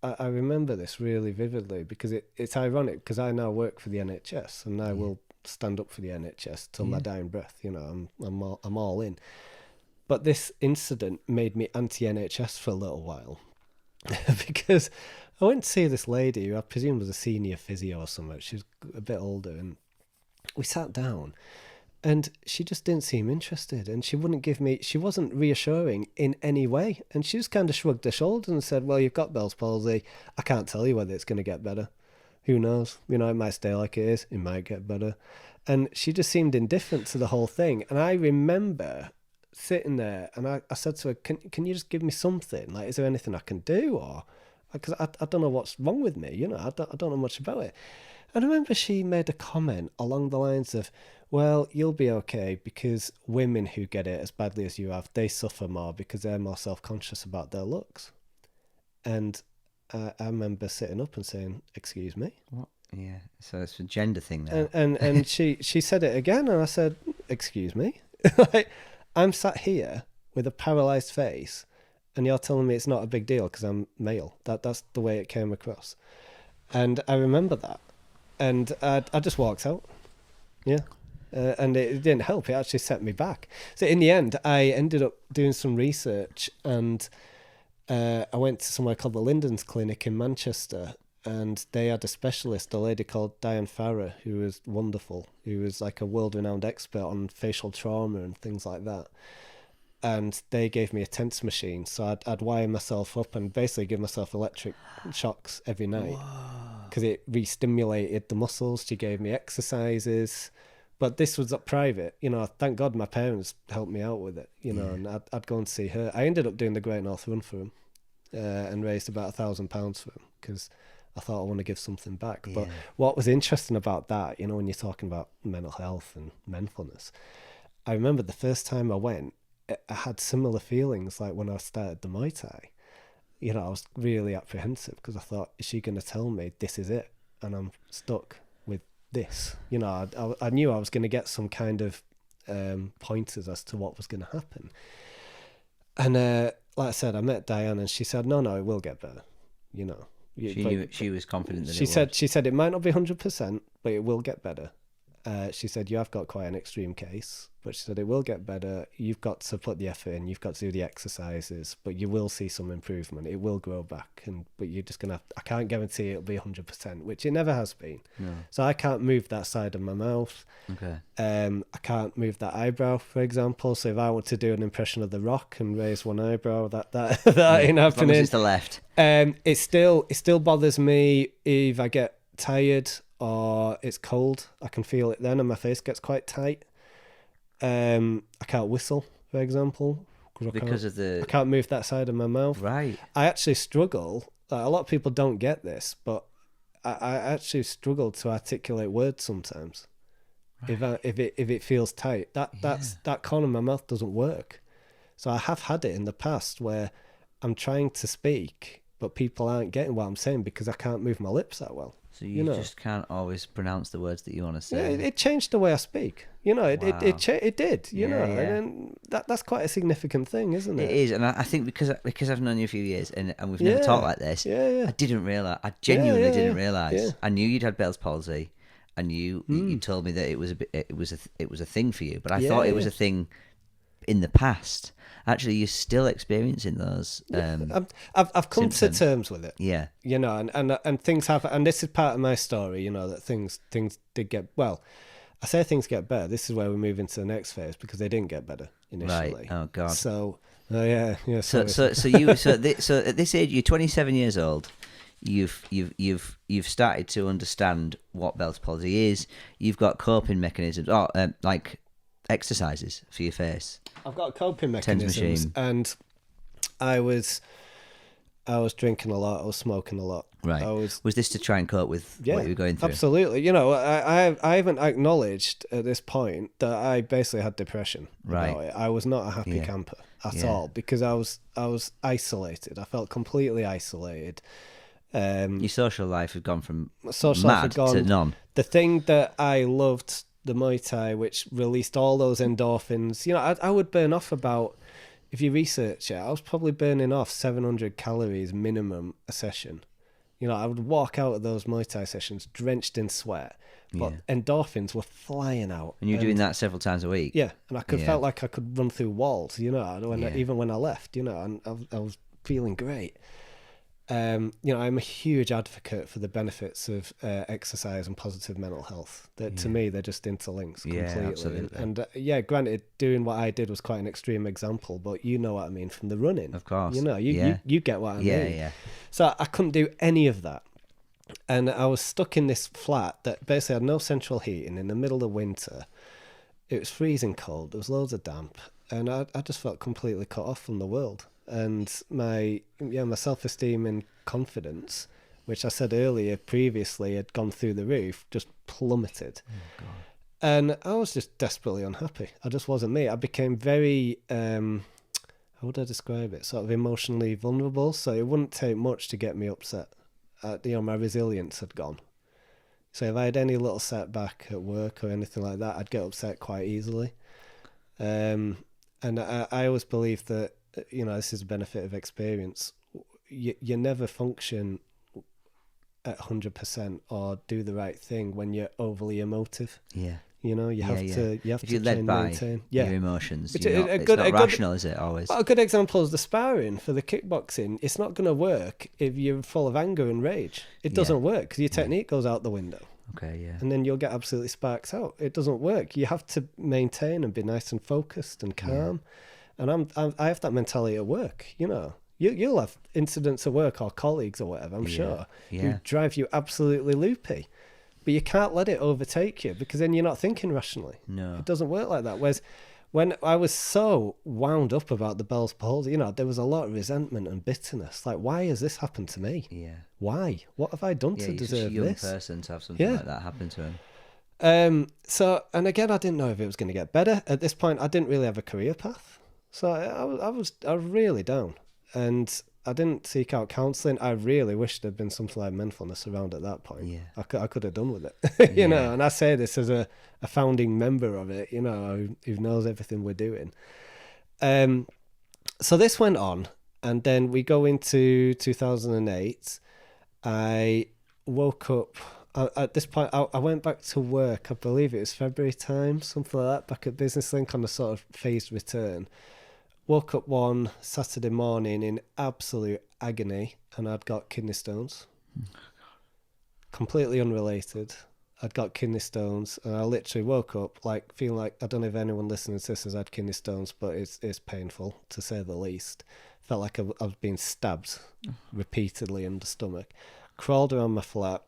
B: I remember this really vividly because it's ironic because I now work for the NHS and I will stand up for the NHS till my dying breath. I'm all in. But this incident made me anti-NHS for a little while because I went to see this lady who I presume was a senior physio or something. She was a bit older, and we sat down and she just didn't seem interested, and she wasn't reassuring in any way. And she just kind of shrugged her shoulders and said, well, you've got Bell's palsy. I can't tell you whether it's going to get better. Who knows? It might stay like it is. It might get better. And she just seemed indifferent to the whole thing. And I remember sitting there, and I said to her, can you just give me something? Like, is there anything I can do? Or because I don't know what's wrong with me, I don't know much about it. And I remember she made a comment along the lines of, well, you'll be okay because women who get it as badly as you have, they suffer more because they're more self-conscious about their looks. And I remember sitting up and saying, excuse me?
A: What? Yeah, so it's a gender thing now.
B: And she said it again, and I said, excuse me? Like, I'm sat here with a paralysed face, and you're telling me it's not a big deal because I'm male. That's the way it came across. And I remember that. And I just walked out. Yeah. And it didn't help. It actually set me back. So in the end, I ended up doing some research, and I went to somewhere called the Linden's Clinic in Manchester, and they had a specialist, a lady called Diane Farrer, who was wonderful, who was like a world-renowned expert on facial trauma and things like that. And they gave me a TENS machine, so I'd wire myself up and basically give myself electric shocks every night because it re-stimulated the muscles. She gave me exercises, but this was private. Thank God my parents helped me out with it. And I'd go and see her. I ended up doing the Great North Run for him, and raised about £1,000 for him because I thought I want to give something back. But what was interesting about that, when you're talking about mental health and mindfulness, I remember the first time I went, I had similar feelings like when I started the Muay Thai. I was really apprehensive because I thought, is she going to tell me this is it and I'm stuck with this? I knew I was going to get some kind of pointers as to what was going to happen. And like I said, I met Diane, and she said, no, it will get better.
A: She was confident that
B: she said it might not be 100%, but it will get better. She said, you have got quite an extreme case, but she said, it will get better. You've got to put the effort in. You've got to do the exercises, but you will see some improvement. It will grow back. But you're just going to I can't guarantee it'll be 100%, which it never has been. No. So I can't move that side of my mouth. Okay. I can't move that eyebrow, for example. So if I want to do an impression of The Rock and raise one eyebrow, that ain't happening. As long as
A: it's the left.
B: It still bothers me if I get tired or it's cold. I can feel it then, and my face gets quite tight. I can't whistle, for example,
A: because I
B: can't move that side of my mouth.
A: Right.
B: I actually struggle. A lot of people don't get this, but I actually struggle to articulate words sometimes. Right. If it feels tight, that corner of my mouth doesn't work. So I have had it in the past where I'm trying to speak but people aren't getting what I'm saying because I can't move my lips that well.
A: So you
B: know?
A: just can't always pronounce the words that you want to
B: Yeah,
A: say.
B: it changed the way I speak. You know,
A: Wow.
B: it did. You know,
A: Yeah.
B: and that's quite a significant thing, isn't it?
A: It is, and I think because I've known you a few years and we've never talked like this.
B: Yeah.
A: I didn't realize. I genuinely didn't realize.
B: Yeah.
A: I knew you'd had Bell's palsy, and you told me that it was a thing for you, but I thought it was a thing in the past. Actually, you're still experiencing those.
B: I've come
A: symptoms.
B: to terms with it.
A: Yeah.
B: You know, and things happen, and this is part of my story. You know, that things did get well. I say things get better. This is where we move into the next phase because they didn't get better initially.
A: Right. Oh God.
B: So, yeah.
A: So at this age, you're 27 years old. You've started to understand what Bell's palsy is. You've got coping mechanisms, like exercises for your face.
B: I've got coping mechanisms, and I was drinking a lot. I was smoking a lot.
A: Right. Was this to try and cope with what you were going through?
B: Absolutely. You know, I haven't acknowledged at this point that I basically had depression.
A: Right.
B: I was not a happy camper at all because I was isolated. I felt completely isolated.
A: Your social life had gone from
B: mad
A: to none.
B: The thing that I loved, the Muay Thai, which released all those endorphins. You know, I would burn off about, if you research it, I was probably burning off 700 calories minimum a session. You know, I would walk out of those Muay Thai sessions drenched in sweat, but endorphins were flying out.
A: And you were doing that several times a week?
B: Yeah, and I felt like I could run through walls, you know, even when I left, you know, and I was feeling great. You know, I'm a huge advocate for the benefits of exercise and positive mental health. That to me, they're just interlinked completely.
A: Absolutely.
B: And granted, doing what I did was quite an extreme example, but you know what I mean from the running.
A: Of course.
B: You know, you get what I mean.
A: Yeah.
B: So I couldn't do any of that. And I was stuck in this flat that basically had no central heating in the middle of winter. It was freezing cold. There was loads of damp. And I just felt completely cut off from the world. And my self-esteem and confidence, which I said earlier previously had gone through the roof, just plummeted. Oh, God. And I was just desperately unhappy. I just wasn't me. I became very, how would I describe it? Sort of emotionally vulnerable. So it wouldn't take much to get me upset. My resilience had gone. So if I had any little setback at work or anything like that, I'd get upset quite easily. And I always believe that, you know, this is a benefit of experience. You never function at 100% or do the right thing when you're overly emotive. Yeah. You know, you have to
A: if you're led by your emotions, it's not rational, is it, always?
B: Well, a good example is the sparring for the kickboxing. It's not going to work if you're full of anger and rage. It doesn't work because your technique goes out the window.
A: Okay, yeah.
B: And then you'll get absolutely sparked out. It doesn't work. You have to maintain and be nice and focused and calm. And I have that mentality at work, you know. You'll have incidents at work or colleagues or whatever, I'm sure, who drive you absolutely loopy. But you can't let it overtake you because then you're not thinking rationally. No. It doesn't work like that. Whereas when I was so wound up about the Bell's palsy, you know, there was a lot of resentment and bitterness. Like, why has this happened to me? Yeah. Why? What have I done to deserve
A: you're
B: this?
A: Such a young person to have something like that happen to him.
B: So, and again, I didn't know if it was going to get better. At this point, I didn't really have a career path. So I was really down. And I didn't seek out counselling. I really wish there'd been something like Menfulness around at that point. Yeah. I could have done with it, you know. And I say this as a founding member of it, you know, who knows everything we're doing. So this went on, and then we go into 2008. I woke up. At this point, I went back to work. I believe it was February time, something like that, back at Business Link on a sort of phased return. Woke up one Saturday morning in absolute agony, and I'd got kidney stones. Completely unrelated. I'd got kidney stones, and I literally woke up like feeling like, I don't know if anyone listening to this has had kidney stones, but it's painful to say the least. Felt like I was being stabbed repeatedly in the stomach. Crawled around my flat,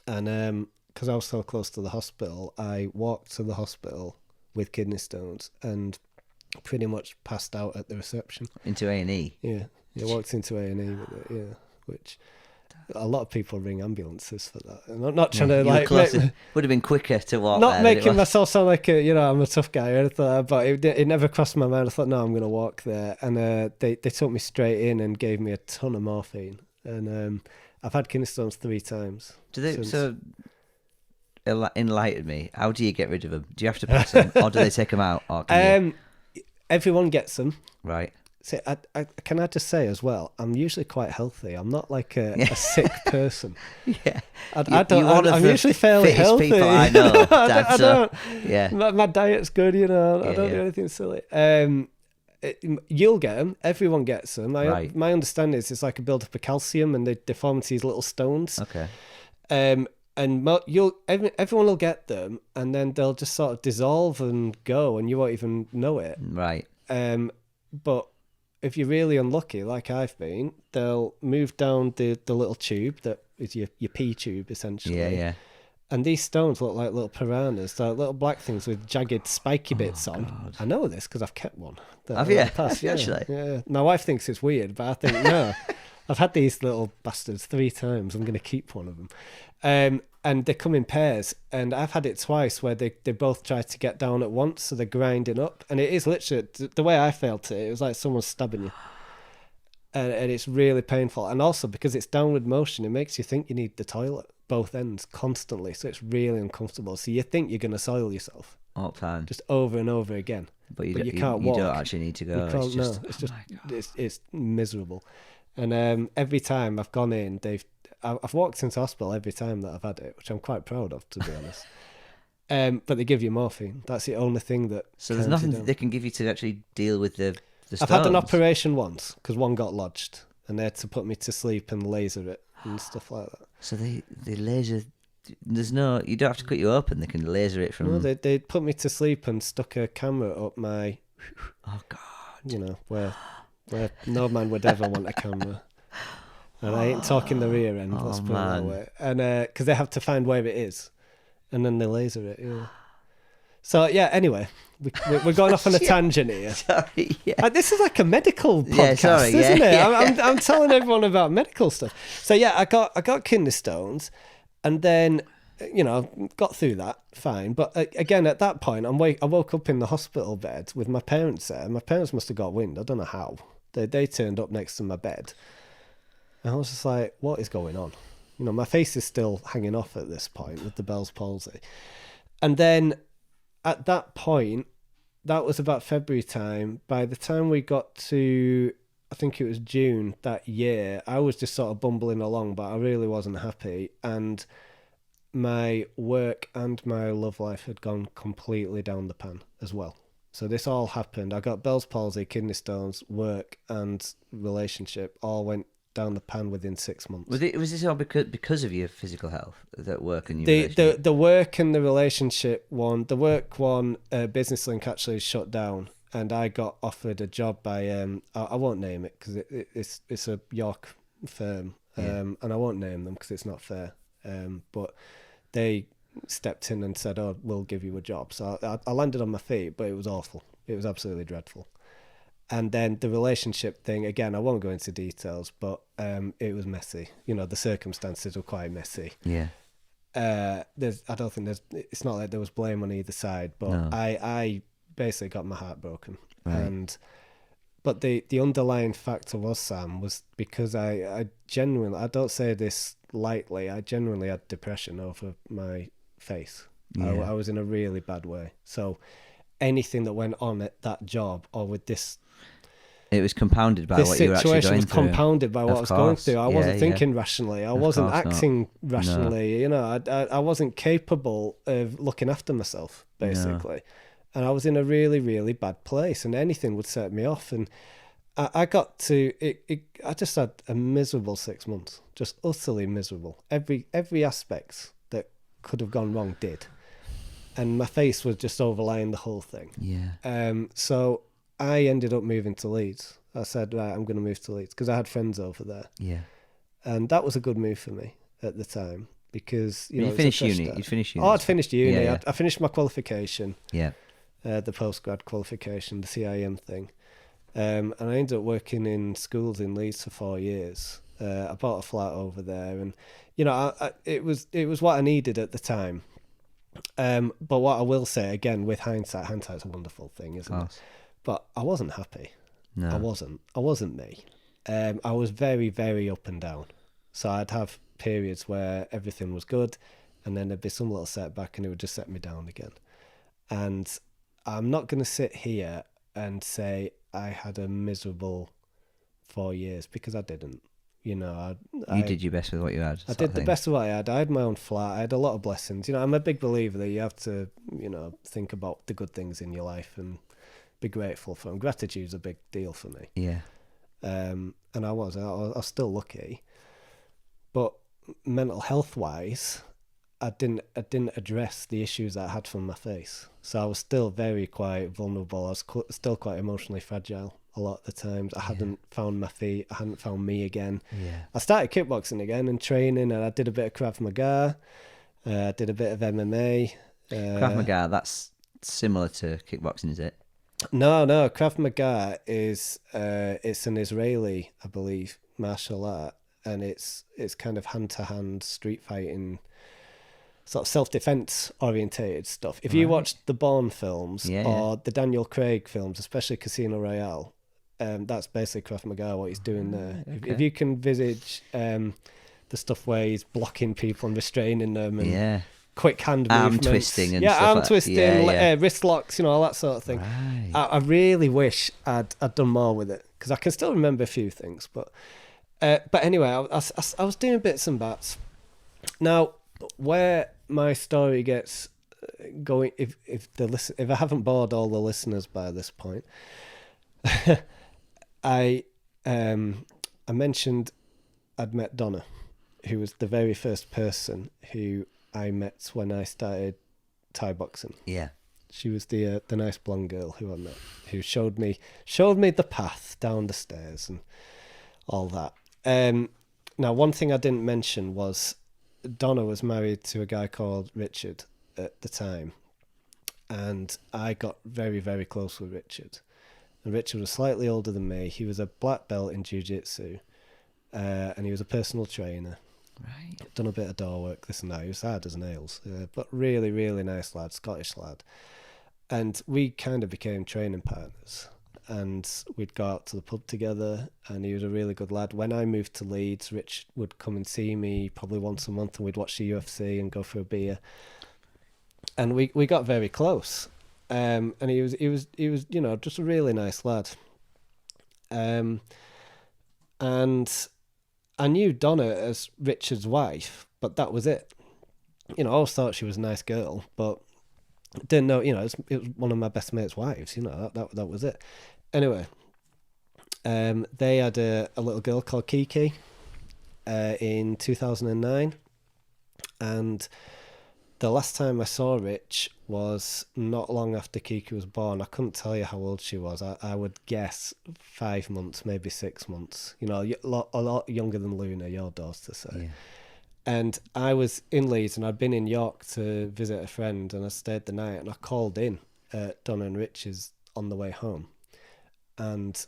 B: and because I was so close to the hospital, I walked to the hospital with kidney stones and pretty much passed out at the reception.
A: Into A&E?
B: Yeah. I walked into A&E with it, which... A lot of people ring ambulances for that. And I'm not trying
A: Yeah,
B: to
A: you were
B: like
A: closer. Would have been quicker to walk
B: not
A: there than it
B: making
A: was.
B: myself sound like I'm a tough guy or anything like that, but it never crossed my mind. I thought, no, I'm going to walk there. And they took me straight in and gave me a ton of morphine. And I've had kidney stones 3 times.
A: Do they
B: since.
A: so enlighten me? How do you get rid of them? Do you have to pass them, or do they take them out? Or can you...
B: Everyone gets them.
A: Right.
B: So can I just say as well, I'm usually quite healthy. I'm not like a sick person.
A: Yeah.
B: I'm usually fairly healthy.
A: People I know.
B: I don't.
A: Yeah.
B: My diet's good, I don't do anything silly. You'll get them. Everyone gets them. My understanding is it's like a build-up of calcium and they form into these little stones.
A: Okay.
B: And everyone will get them, and then they'll just sort of dissolve and go, and you won't even know it.
A: Right.
B: But if you're really unlucky, like I've been, they'll move down the little tube that is your pee tube, essentially.
A: Yeah, yeah.
B: And these stones look like little piranhas. They're little black things with jagged, spiky bits on.
A: God.
B: I know this because I've kept one.
A: Have you?
B: Yeah,
A: Actually?
B: Yeah. My wife thinks it's weird, but I think, no. I've had these little bastards 3 times. I'm going to keep one of them. And they come in pairs. And I've had it twice where they both try to get down at once, so they're grinding up. And it is literally, the way I felt it was like someone's stabbing you. And it's really painful. And also, because it's downward motion, it makes you think you need the toilet, both ends, constantly. So it's really uncomfortable. So you think you're going to soil yourself.
A: All the time.
B: Just over and over again.
A: But you
B: can't walk.
A: You don't actually need to go.
B: It's miserable. And every time I've gone in, I've walked into hospital every time that I've had it, which I'm quite proud of, to be honest. But they give you morphine. That's the only thing that.
A: So there's nothing they can give you to actually deal with the stones.
B: I've had an operation once because one got lodged, and they had to put me to sleep and laser it and stuff like that.
A: So they laser. There's no. You don't have to cut you open. They can laser it from.
B: No, they put me to sleep and stuck a camera up my.
A: Oh God.
B: You know where no man would ever want a camera. And I ain't talking the rear end, let's put it that way. And because they have to find where it is, and then they laser it. Yeah. So yeah. Anyway, we're going off on a tangent here.
A: Sorry. Yeah.
B: This is like a medical podcast, isn't it?
A: Yeah.
B: I'm telling everyone about medical stuff. So yeah, I got kidney stones, and then got through that fine. But again, at that point, I woke up in the hospital bed with my parents there. My parents must have got wind. I don't know how. They turned up next to my bed. And I was just like, what is going on? My face is still hanging off at this point with the Bell's palsy. And then at that point, that was about February time. By the time we got to, I think it was June that year, I was just sort of bumbling along, but I really wasn't happy. And my work and my love life had gone completely down the pan as well. So this all happened. I got Bell's palsy, kidney stones, work and relationship all went down the pan within 6 months.
A: Was this all because of your physical health, that work and your relationship?
B: The work and the relationship one, the work one, Business Link actually shut down, and I got offered a job by I won't name it because it's a York firm, and I won't name them because it's not fair. But they stepped in and said, "Oh, we'll give you a job." So I landed on my feet, but it was awful. It was absolutely dreadful. And then the relationship thing, again, I won't go into details, but it was messy. The circumstances were quite messy.
A: Yeah.
B: It's not like there was blame on either side, but no. I basically got my heart broken.
A: Right.
B: But the underlying factor was because I genuinely, I don't say this lightly, I genuinely had depression over my face. Yeah. I was in a really bad way. So anything that went on at that job or with this,
A: it was compounded by what you were actually going through.
B: The situation was compounded by what I was going through. I wasn't thinking rationally. I wasn't acting rationally. No. I wasn't capable of looking after myself, basically. No. And I was in a really, really bad place, and anything would set me off. And I got to it. I just had a miserable 6 months, just utterly miserable. Every aspect that could have gone wrong did, and my face was just overlying the whole thing.
A: Yeah.
B: So I ended up moving to Leeds. I said, right, I'm going to move to Leeds because I had friends over there.
A: Yeah. And
B: that was a good move for me at the time because
A: you finished uni. You'd finished uni.
B: Oh, I'd finished uni. Yeah. I finished my qualification.
A: Yeah.
B: The postgrad qualification, the CIM thing. And I ended up working in schools in Leeds for 4 years. I bought a flat over there, and it was what I needed at the time. But what I will say again, with hindsight's a wonderful thing, isn't it? But I wasn't happy.
A: No.
B: I wasn't me. I was very, very up and down. So I'd have periods where everything was good, and then there'd be some little setback, and it would just set me down again. And I'm not going to sit here and say I had a miserable 4 years, because I didn't. You did your best with what you had. I did the best with what I had. I had my own flat. I had a lot of blessings. I'm a big believer that you have to, think about the good things in your life and be grateful for them. Gratitude's a big deal for me.
A: Yeah.
B: And I was still lucky, but mental health wise, I didn't address the issues that I had from my face. So I was still very quite vulnerable. I was still quite emotionally fragile a lot of the times. I hadn't found my feet. I hadn't found me again.
A: Yeah.
B: I started kickboxing again and training, and I did a bit of Krav Maga. I did a bit of MMA.
A: Krav Maga, that's similar to kickboxing, is it?
B: No. Krav Maga is it's an Israeli, I believe, martial art, and it's kind of hand-to-hand street fighting, sort of self-defense orientated stuff. If you watched the Bourne films or the Daniel Craig films, especially Casino Royale, that's basically Krav Maga, what he's doing there. Okay. If you can visage the stuff where he's blocking people and restraining them, and quick hand movements,
A: twisting and
B: arm
A: like,
B: twisting, wrist locks, all that sort of thing.
A: Right.
B: I really wish I'd done more with it, because I can still remember a few things. But anyway, I was doing bits and bats. Now, where my story gets going, if I haven't bored all the listeners by this point, I mentioned I'd met Donna, who was the very first person who I met when I started Thai boxing. Yeah, she was the nice blonde girl who I met, who showed me the path down the stairs and all that. Now, one thing I didn't mention was Donna was married to a guy called Richard at the time, and I got very, very close with Richard. And Richard was slightly older than me. He was a black belt in jiu-jitsu, and he was a personal trainer. Right. Done a bit of door work, this and that. He was hard as nails, but really, really nice lad, Scottish lad. And we kind of became training partners, and we'd go out to the pub together, and he was a really good lad. When I moved to Leeds, Rich would come and see me probably once a month, and we'd watch the UFC and go for a beer. And we got very close. And he was just a really nice lad. And I knew Donna as Richard's wife, but that was it. I always thought she was a nice girl, but didn't know, it was one of my best mates' wives, that was it. Anyway, they had a little girl called Kiki in 2009, and the last time I saw Rich was not long after Kiki was born. I couldn't tell you how old she was. I would guess 5 months, maybe 6 months. A lot younger than Luna, your daughter, say. Yeah. And I was in Leeds, and I'd been in York to visit a friend, and I stayed the night, and I called in Donna and Rich's on the way home, and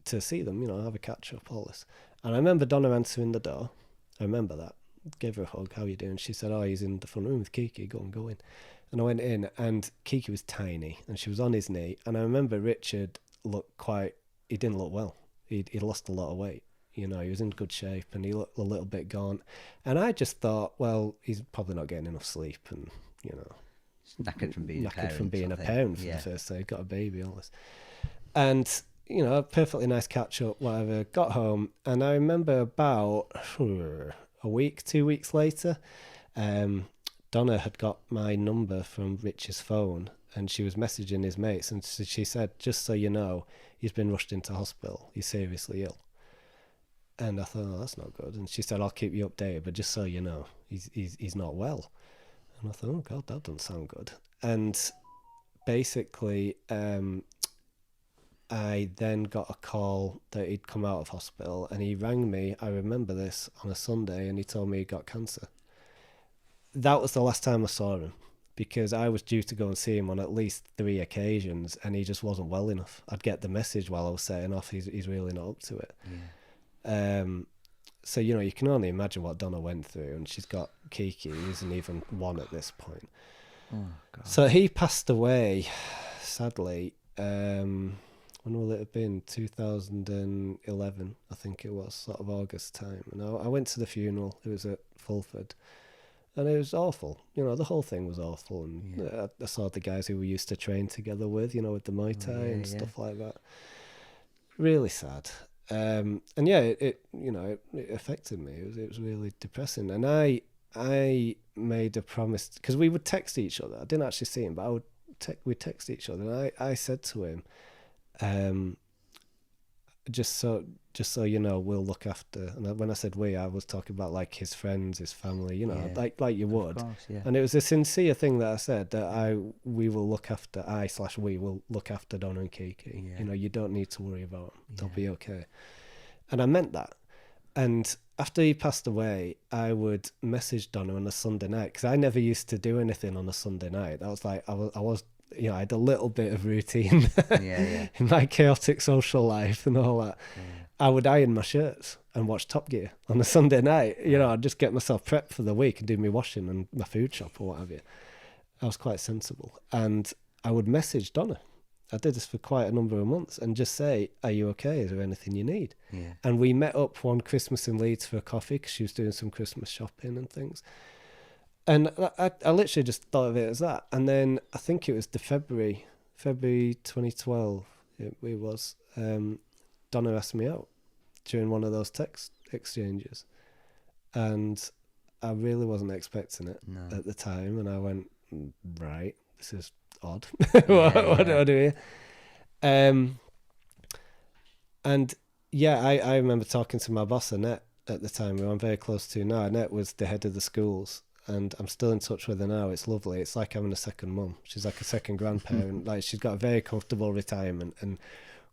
B: to see them, have a catch up, all this. And I remember Donna answering the door. I remember that. Gave her a hug. How are you doing? She said, "Oh, he's in the front room with Kiki. Go in." And I went in, and Kiki was tiny, and she was on his knee. And I remember Richard he didn't look well. He'd lost a lot of weight. He was in good shape, and he looked a little bit gaunt. And I just thought, well, he's probably not getting enough sleep, and
A: knackered from being a
B: parent for the first time. He got a baby, all this. And a perfectly nice catch up, whatever. Got home, and I remember about a week, 2 weeks later, Donna had got my number from Rich's phone, and she was messaging his mates, and she said, "Just so you know, he's been rushed into hospital. He's seriously ill." And I thought, "Oh, that's not good." And she said, "I'll keep you updated, but just so you know, he's not well." And I thought, "Oh God, that doesn't sound good." And basically, I then got a call that he'd come out of hospital, and he rang me, I remember this, on a Sunday, and he told me he got cancer. That was the last time I saw him, because I was due to go and see him on at least 3 occasions, and he just wasn't well enough. I'd get the message while I was setting off, he's really not up to it. Yeah. So, you know, you can only imagine what Donna went through, and she's got Kiki, who isn't even one at this point.
A: Oh, God.
B: So he passed away, sadly, when will it have been? 2011, I think it was, sort of August time. And I went to the funeral. It was at Fulford. And it was awful. You know, the whole thing was awful. And I saw the guys who we used to train together with, you know, with the Muay Thai and stuff like that. Really sad. And yeah, it you know, it affected me. It was really depressing. And I made a promise, because we would text each other. I didn't actually see him, but we'd text each other. And I said to him, just so you know, we'll look after. And when I said we, I was talking about like his friends, his family, you know, like you would.
A: Of course, yeah.
B: And it was a sincere thing that I said, that we will look after. We will look after Donna and Kiki.
A: Yeah.
B: You know, you don't need to worry about them. They'll be okay. And I meant that. And after he passed away, I would message Donna on a Sunday night, because I never used to do anything on a Sunday night. I was like, I was you know, I had a little bit of routine in my chaotic social life and all that. Yeah. I would iron my shirts and watch Top Gear on a Sunday night. You know, I'd just get myself prepped for the week and do my washing and my food shop or what have you. I was quite sensible. And I would message Donna. I did this for quite a number of months, and just say, are you okay? Is there anything you need? Yeah. And we met up one Christmas in Leeds for a coffee, because she was doing some Christmas shopping and things. And I literally just thought of it as that. And then I think it was the February 2012, it was, Donna asked me out during one of those text exchanges. And I really wasn't expecting it at the time. And I went, right, this is odd. What do I do here? And yeah, I remember talking to my boss, Annette, at the time, who I'm very close to now. Annette was the head of the schools. And I'm still in touch with her now. It's lovely. It's like having a second mum. She's like a second grandparent. Like, she's got a very comfortable retirement, and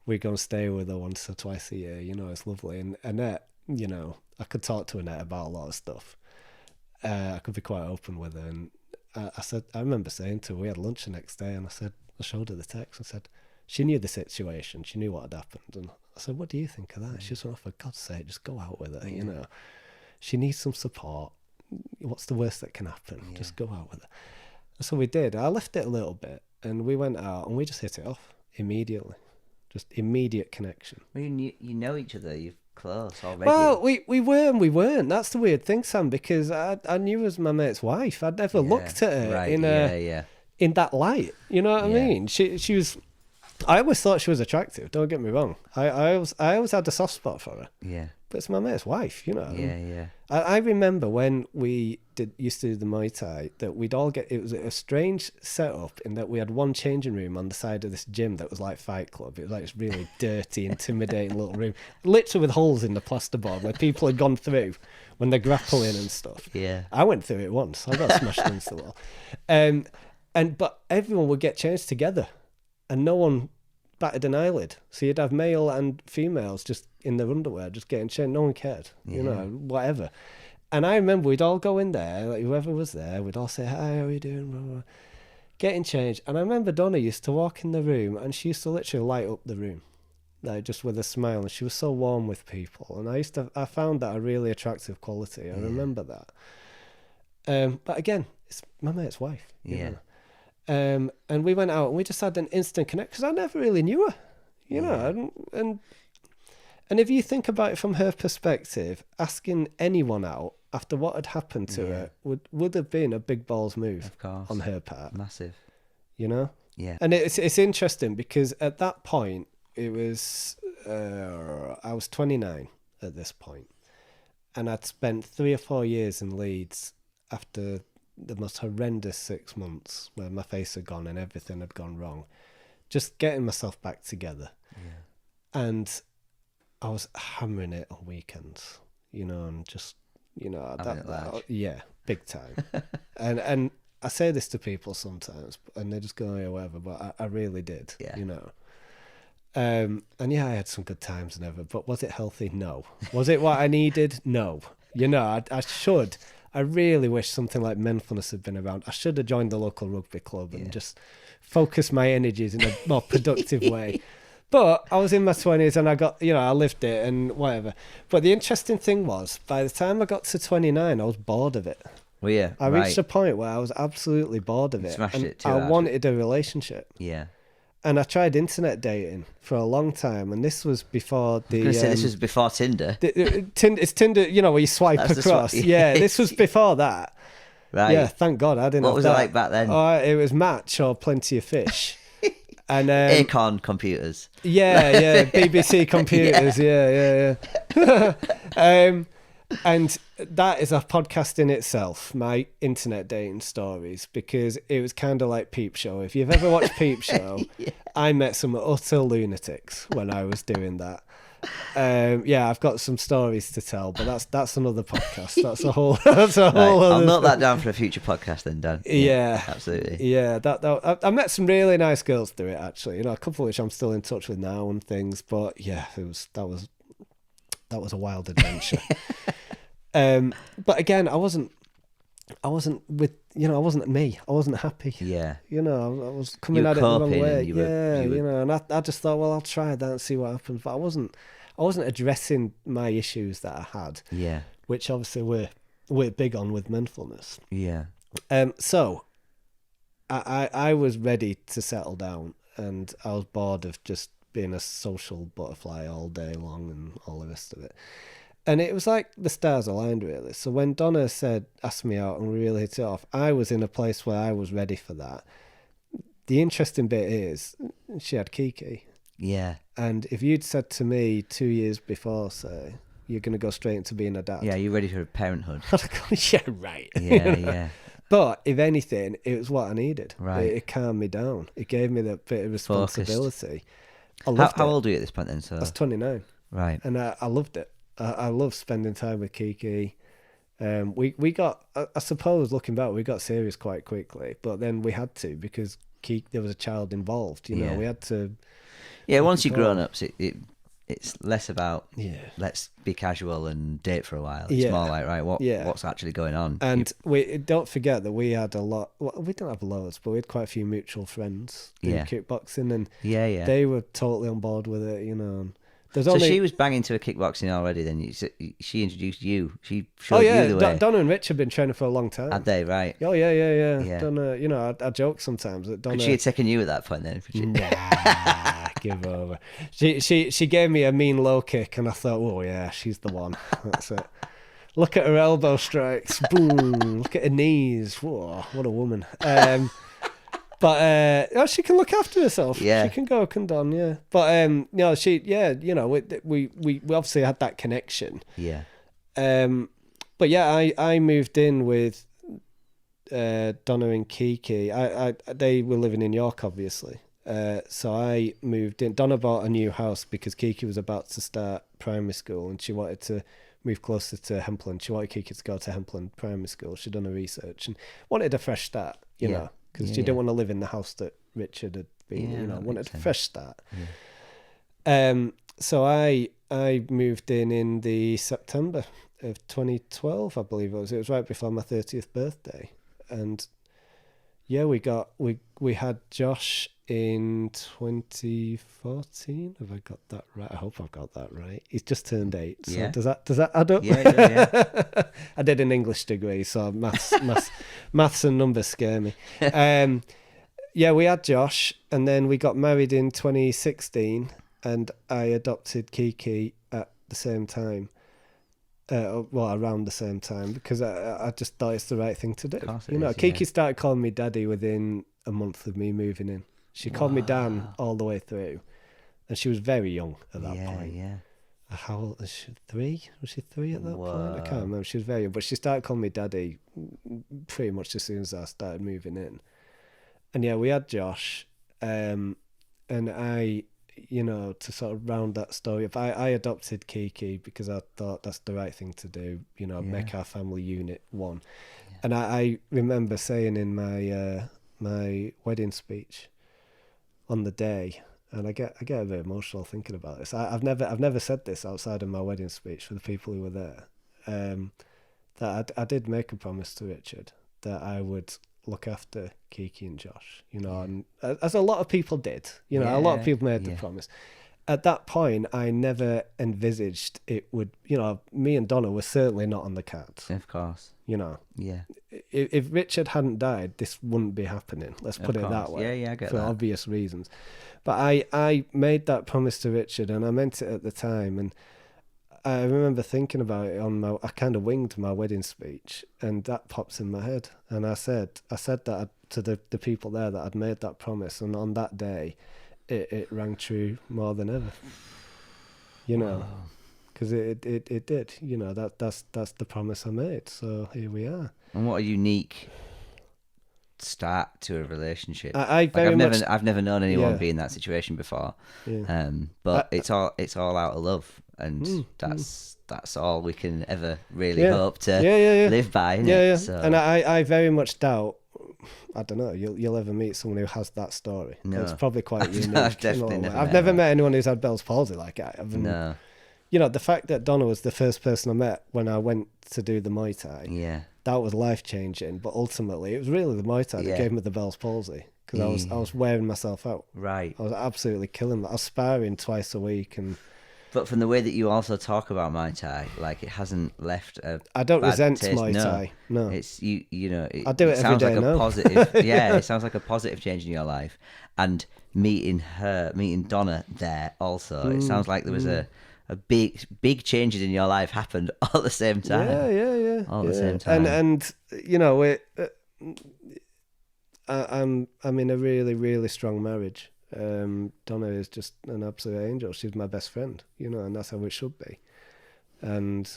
B: we go and stay with her once or twice a year. You know, it's lovely. And Annette, you know, I could talk to Annette about a lot of stuff. I could be quite open with her. And I remember saying to her, we had lunch the next day, and I showed her the text and said, she knew the situation. She knew what had happened. And I said, what do you think of that? She was like, for God's sake, just go out with her. You know, she needs some support. What's the worst that can happen? Just go out with it. So we did. I left it a little bit, and we went out, and we just hit it off immediately. Just immediate connection.
A: Well, you know each other. You're close already.
B: Well, we were and we weren't. That's the weird thing, Sam, because I knew her as my mate's wife. I'd never looked at her in that light. You know what I mean? She was. I always thought she was attractive. Don't get me wrong. I always had a soft spot for her. Yeah. But it's my mate's wife, you know.
A: Yeah.
B: I remember when we used to do the Muay Thai, that we'd all get, it was a strange setup in that we had one changing room on the side of this gym that was like Fight Club. It was like this really dirty, intimidating little room, literally with holes in the plasterboard where people had gone through when they're grappling and stuff.
A: Yeah.
B: I went through it once. I got smashed into the wall. But everyone would get changed together, and no one batted an eyelid. So you'd have male and females just in their underwear, just getting changed. No one cared, you know, whatever. And I remember we'd all go in there, like whoever was there, we'd all say, hi, how are you doing? Blah, blah. Getting changed. And I remember Donna used to walk in the room, and she used to literally light up the room, like just with a smile. And she was so warm with people. And I found that a really attractive quality. I remember that. But again, it's my mate's wife. You know? And we went out, and we just had an instant connect, because I never really knew her, you know. And if you think about it from her perspective, asking anyone out after what had happened to her would have been a big balls move,
A: of course,
B: on her part.
A: Massive,
B: you know.
A: Yeah.
B: And it's interesting, because at that point it was I was 29 at this point, and I'd spent 3 or 4 years in Leeds after the most horrendous 6 months where my face had gone and everything had gone wrong, just getting myself back together. And I was hammering it on weekends, you know, and just, you know, big time. and I say this to people sometimes, and they just go, yeah, whatever, but I really did, you know. And yeah, I had some good times and ever, but was it healthy? No. Was it what I needed? No. You know, I really wish something like Menfulness had been around. I should have joined the local rugby club and just focused my energies in a more productive way. But I was in my 20s and I got, I lived it and whatever. But the interesting thing was, by the time I got to 29, I was bored of it.
A: Well, yeah,
B: I reached a point where I was absolutely bored of it.
A: Smashed
B: and
A: it too
B: I
A: hard.
B: wanted a relationship.
A: Yeah.
B: And I tried internet dating for a long time, and this was before the.
A: I was going to say, this was before Tinder.
B: It's Tinder, where you swipe across. Yeah, this was before that.
A: Right.
B: Yeah, thank God I didn't.
A: What
B: have
A: was
B: that.
A: it like back then?
B: It was Match or Plenty of Fish. And
A: Acorn computers.
B: Yeah, BBC computers. Yeah. And that is a podcast in itself, my internet dating stories, because it was kind of like Peep Show. If you've ever watched Peep Show, I met some utter lunatics when I was doing that. I've got some stories to tell, but that's another podcast. That's a whole. That's a whole.
A: Right,
B: other
A: I'll note
B: thing.
A: that down for a future podcast, then, Dan.
B: Yeah,
A: absolutely.
B: Yeah, I met some really nice girls through it. Actually, a couple which I'm still in touch with now and things. But yeah, that was a wild adventure. But again, I wasn't with, I wasn't me. I wasn't happy.
A: Yeah.
B: I was coming at it the wrong way.
A: And
B: and I just thought, well, I'll try that and see what happens. But I wasn't addressing my issues that I had.
A: Yeah.
B: Which obviously we're big on with Menfulness.
A: Yeah.
B: So I was ready to settle down, and I was bored of just being a social butterfly all day long and all the rest of it. And it was like the stars aligned, really. So when Donna asked me out and we really hit it off, I was in a place where I was ready for that. The interesting bit is she had Kiki.
A: Yeah.
B: And if you'd said to me 2 years before, say, you're going to go straight into being a dad.
A: Yeah, you're ready for parenthood.
B: I'd have gone, yeah, right.
A: Yeah.
B: But if anything, it was what I needed.
A: Right.
B: It calmed me down. It gave me that bit of responsibility. I loved it.
A: How old were you at this point then? So
B: I was 29.
A: Right.
B: And I loved it. I love spending time with Kiki. We got, I suppose, looking back, we got serious quite quickly, but then we had to because there was a child involved. We had to.
A: Yeah, once you're grown ups, it's less about let's be casual and date for a while. It's more like, right, what's actually going on?
B: And we don't forget that we had a lot. Well, we don't have loads, but we had quite a few mutual friends in kickboxing, and they were totally on board with it.
A: So she was banging to a kickboxing already. Then she introduced you. She showed you the way.
B: Donna and Rich have been training for a long time.
A: Had they? Right.
B: Oh yeah. Donna, I joke sometimes that Donna.
A: Could she had taken you at that point then?
B: Nah, give over. She gave me a mean low kick, and I thought, oh yeah, she's the one. That's it. Look at her elbow strikes. Boom. Look at her knees. Whoa, what a woman. But she can look after herself.
A: Yeah,
B: she can go and done. Yeah, but we obviously had that connection.
A: Yeah.
B: But yeah, I moved in with Donna and Kiki. They were living in York, obviously. So I moved in. Donna bought a new house because Kiki was about to start primary school, and she wanted to move closer to Hempland. She wanted Kiki to go to Hempland Primary School. She'd done her research and wanted a fresh start. You know. Because she didn't want to live in the house that Richard had been, wanted a fresh start. Yeah. So I moved in the September of 2012, I believe it was. It was right before my 30th birthday. And yeah, we had Josh in 2014. Have I got that right? I hope I've got that right. He's just turned 8. So does that add up?
A: Yeah.
B: I did an English degree, so maths and numbers scare me. We had Josh, and then we got married in 2016, and I adopted Kiki at the same time. Around the same time, because I just thought it's the right thing to do. Kiki started calling me daddy within a month of me moving in. She called me Dan all the way through, and she was very young at that point. Yeah. How old was she? 3? Was she 3 at that point? I can't remember. She was very young, but she started calling me daddy pretty much as soon as I started moving in. And yeah, we had Josh, and I, to sort of round that story up, I adopted Kiki because I thought that's the right thing to do, make our family unit one. Yeah. And I remember saying in my wedding speech on the day, and I get a bit emotional thinking about this. I've never said this outside of my wedding speech for the people who were there. That I did make a promise to Richard that I would look after Kiki and Josh, and as a lot of people did, a lot of people made the promise. at that point, I never envisaged it would, me and Donna were certainly not on the cards.
A: Of course. Yeah.
B: If Richard hadn't died, this wouldn't be happening. Let's put it that way.
A: Yeah, I get
B: for
A: that.
B: obvious reasons. But I made that promise to Richard, and I meant it at the time. And I remember thinking about it I kind of winged my wedding speech, and that pops in my head. And I said that to the people there that I'd made that promise, and on that day, it rang true more than ever. Because it did. That's the promise I made. So here we are.
A: And what a unique start to a relationship.
B: I've
A: never known anyone be in that situation before.
B: Yeah.
A: But it's all out of love, and that's all we can ever really hope to live by. Isn't it? So.
B: And I very much doubt. I don't know. You'll ever meet someone who has that story?
A: No,
B: it's probably quite unique.
A: I've definitely never.
B: I've never met anyone who's had Bell's palsy like I have.
A: No.
B: The fact that Donna was the first person I met when I went to do the Muay Thai.
A: Yeah.
B: That was life changing, but ultimately it was really the Muay Thai that gave me the Bell's palsy, because I was wearing myself out.
A: Right.
B: I was absolutely killing that. I was sparring twice a week,
A: but from the way that you also talk about Muay Thai, like, it hasn't left a
B: I don't
A: bad
B: resent
A: taste.
B: Muay Thai. No.
A: It's you know.
B: I do it every day
A: like
B: now.
A: A positive. Yeah, it sounds like a positive change in your life. And meeting Donna there also, it sounds like there was a big changes in your life happened all at the same time.
B: Yeah.
A: All at the same time.
B: And I'm in a really, really strong marriage. Donna is just an absolute angel. She's my best friend, and that's how it should be. And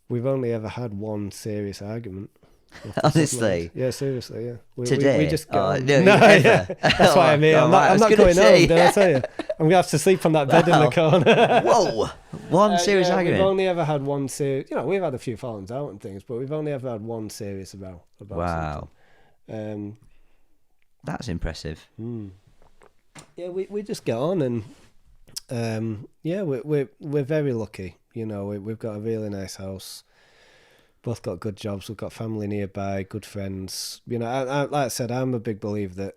B: we've only ever had one serious argument.
A: Honestly?
B: Yeah, seriously, yeah.
A: Today?
B: We just get on.
A: No,
B: that's what I mean. I'm not going home, did I tell you? I'm going to have to sleep on that bed in the corner.
A: Whoa! One serious argument?
B: We've only ever had one serious... we've had a few fallings out and things, but we've only ever had one serious row about something.
A: That's impressive.
B: Yeah, we just get on, and we're very lucky. We've got a really nice house. Both got good jobs. We've got family nearby, good friends. I like I said, I'm a big believer that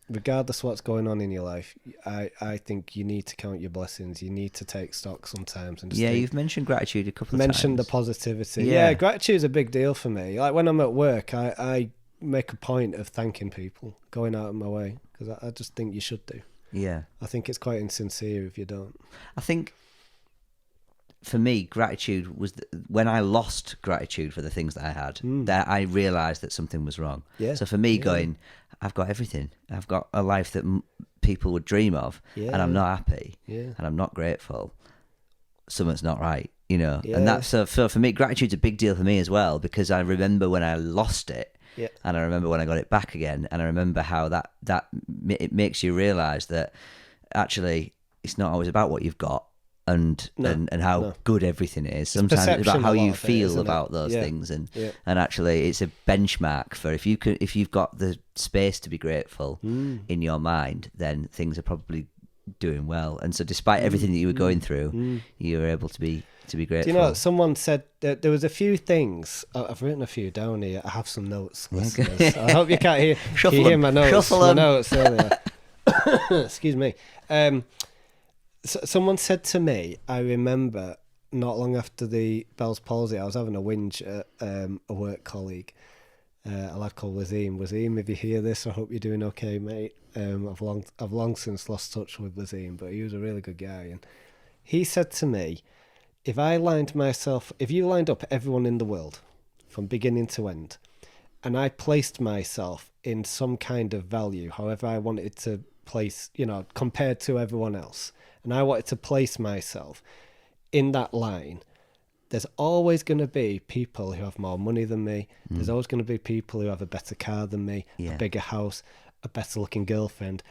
B: regardless of what's going on in your life, I think you need to count your blessings. You need to take stock sometimes. And
A: you've mentioned gratitude a couple of times.
B: Mentioned the positivity. Yeah, gratitude's a big deal for me. Like when I'm at work, I make a point of thanking people, going out of my way, because I just think you should do.
A: Yeah.
B: I think it's quite insincere if you don't.
A: I think... For me, gratitude was when I lost gratitude for the things that I had, that I realised that something was wrong. Yeah. So for me, going, I've got everything. I've got a life that people would dream of, and I'm not happy, and I'm not grateful. Something's not right,
B: Yeah.
A: And that's so for me, gratitude's a big deal for me as well, because I remember when I lost it, and I remember when I got it back again, and I remember how that it makes you realise that actually it's not always about what you've got. And how good everything is. Sometimes it's about how you feel about those things, and actually it's a benchmark for if you've got the space to be grateful in your mind, then things are probably doing well. And so, despite everything that you were going through, you were able to be grateful.
B: Do you know, someone said that there was a few things. I've written a few down here. I have some notes. Listeners. I hope you can't hear my notes.
A: Shuffle
B: my notes earlier. Excuse me. Someone said to me, I remember not long after the Bell's palsy, I was having a whinge at a work colleague, a lad called Wazim. Wazim, if you hear this, I hope you're doing okay, mate. I've long since lost touch with Wazim, but he was a really good guy. And he said to me, if you lined up everyone in the world from beginning to end, and I placed myself in some kind of value, however I wanted to place, compared to everyone else, and I wanted to place myself in that line, there's always going to be people who have more money than me. There's always going to be people who have a better car than me, a bigger house, a better looking girlfriend,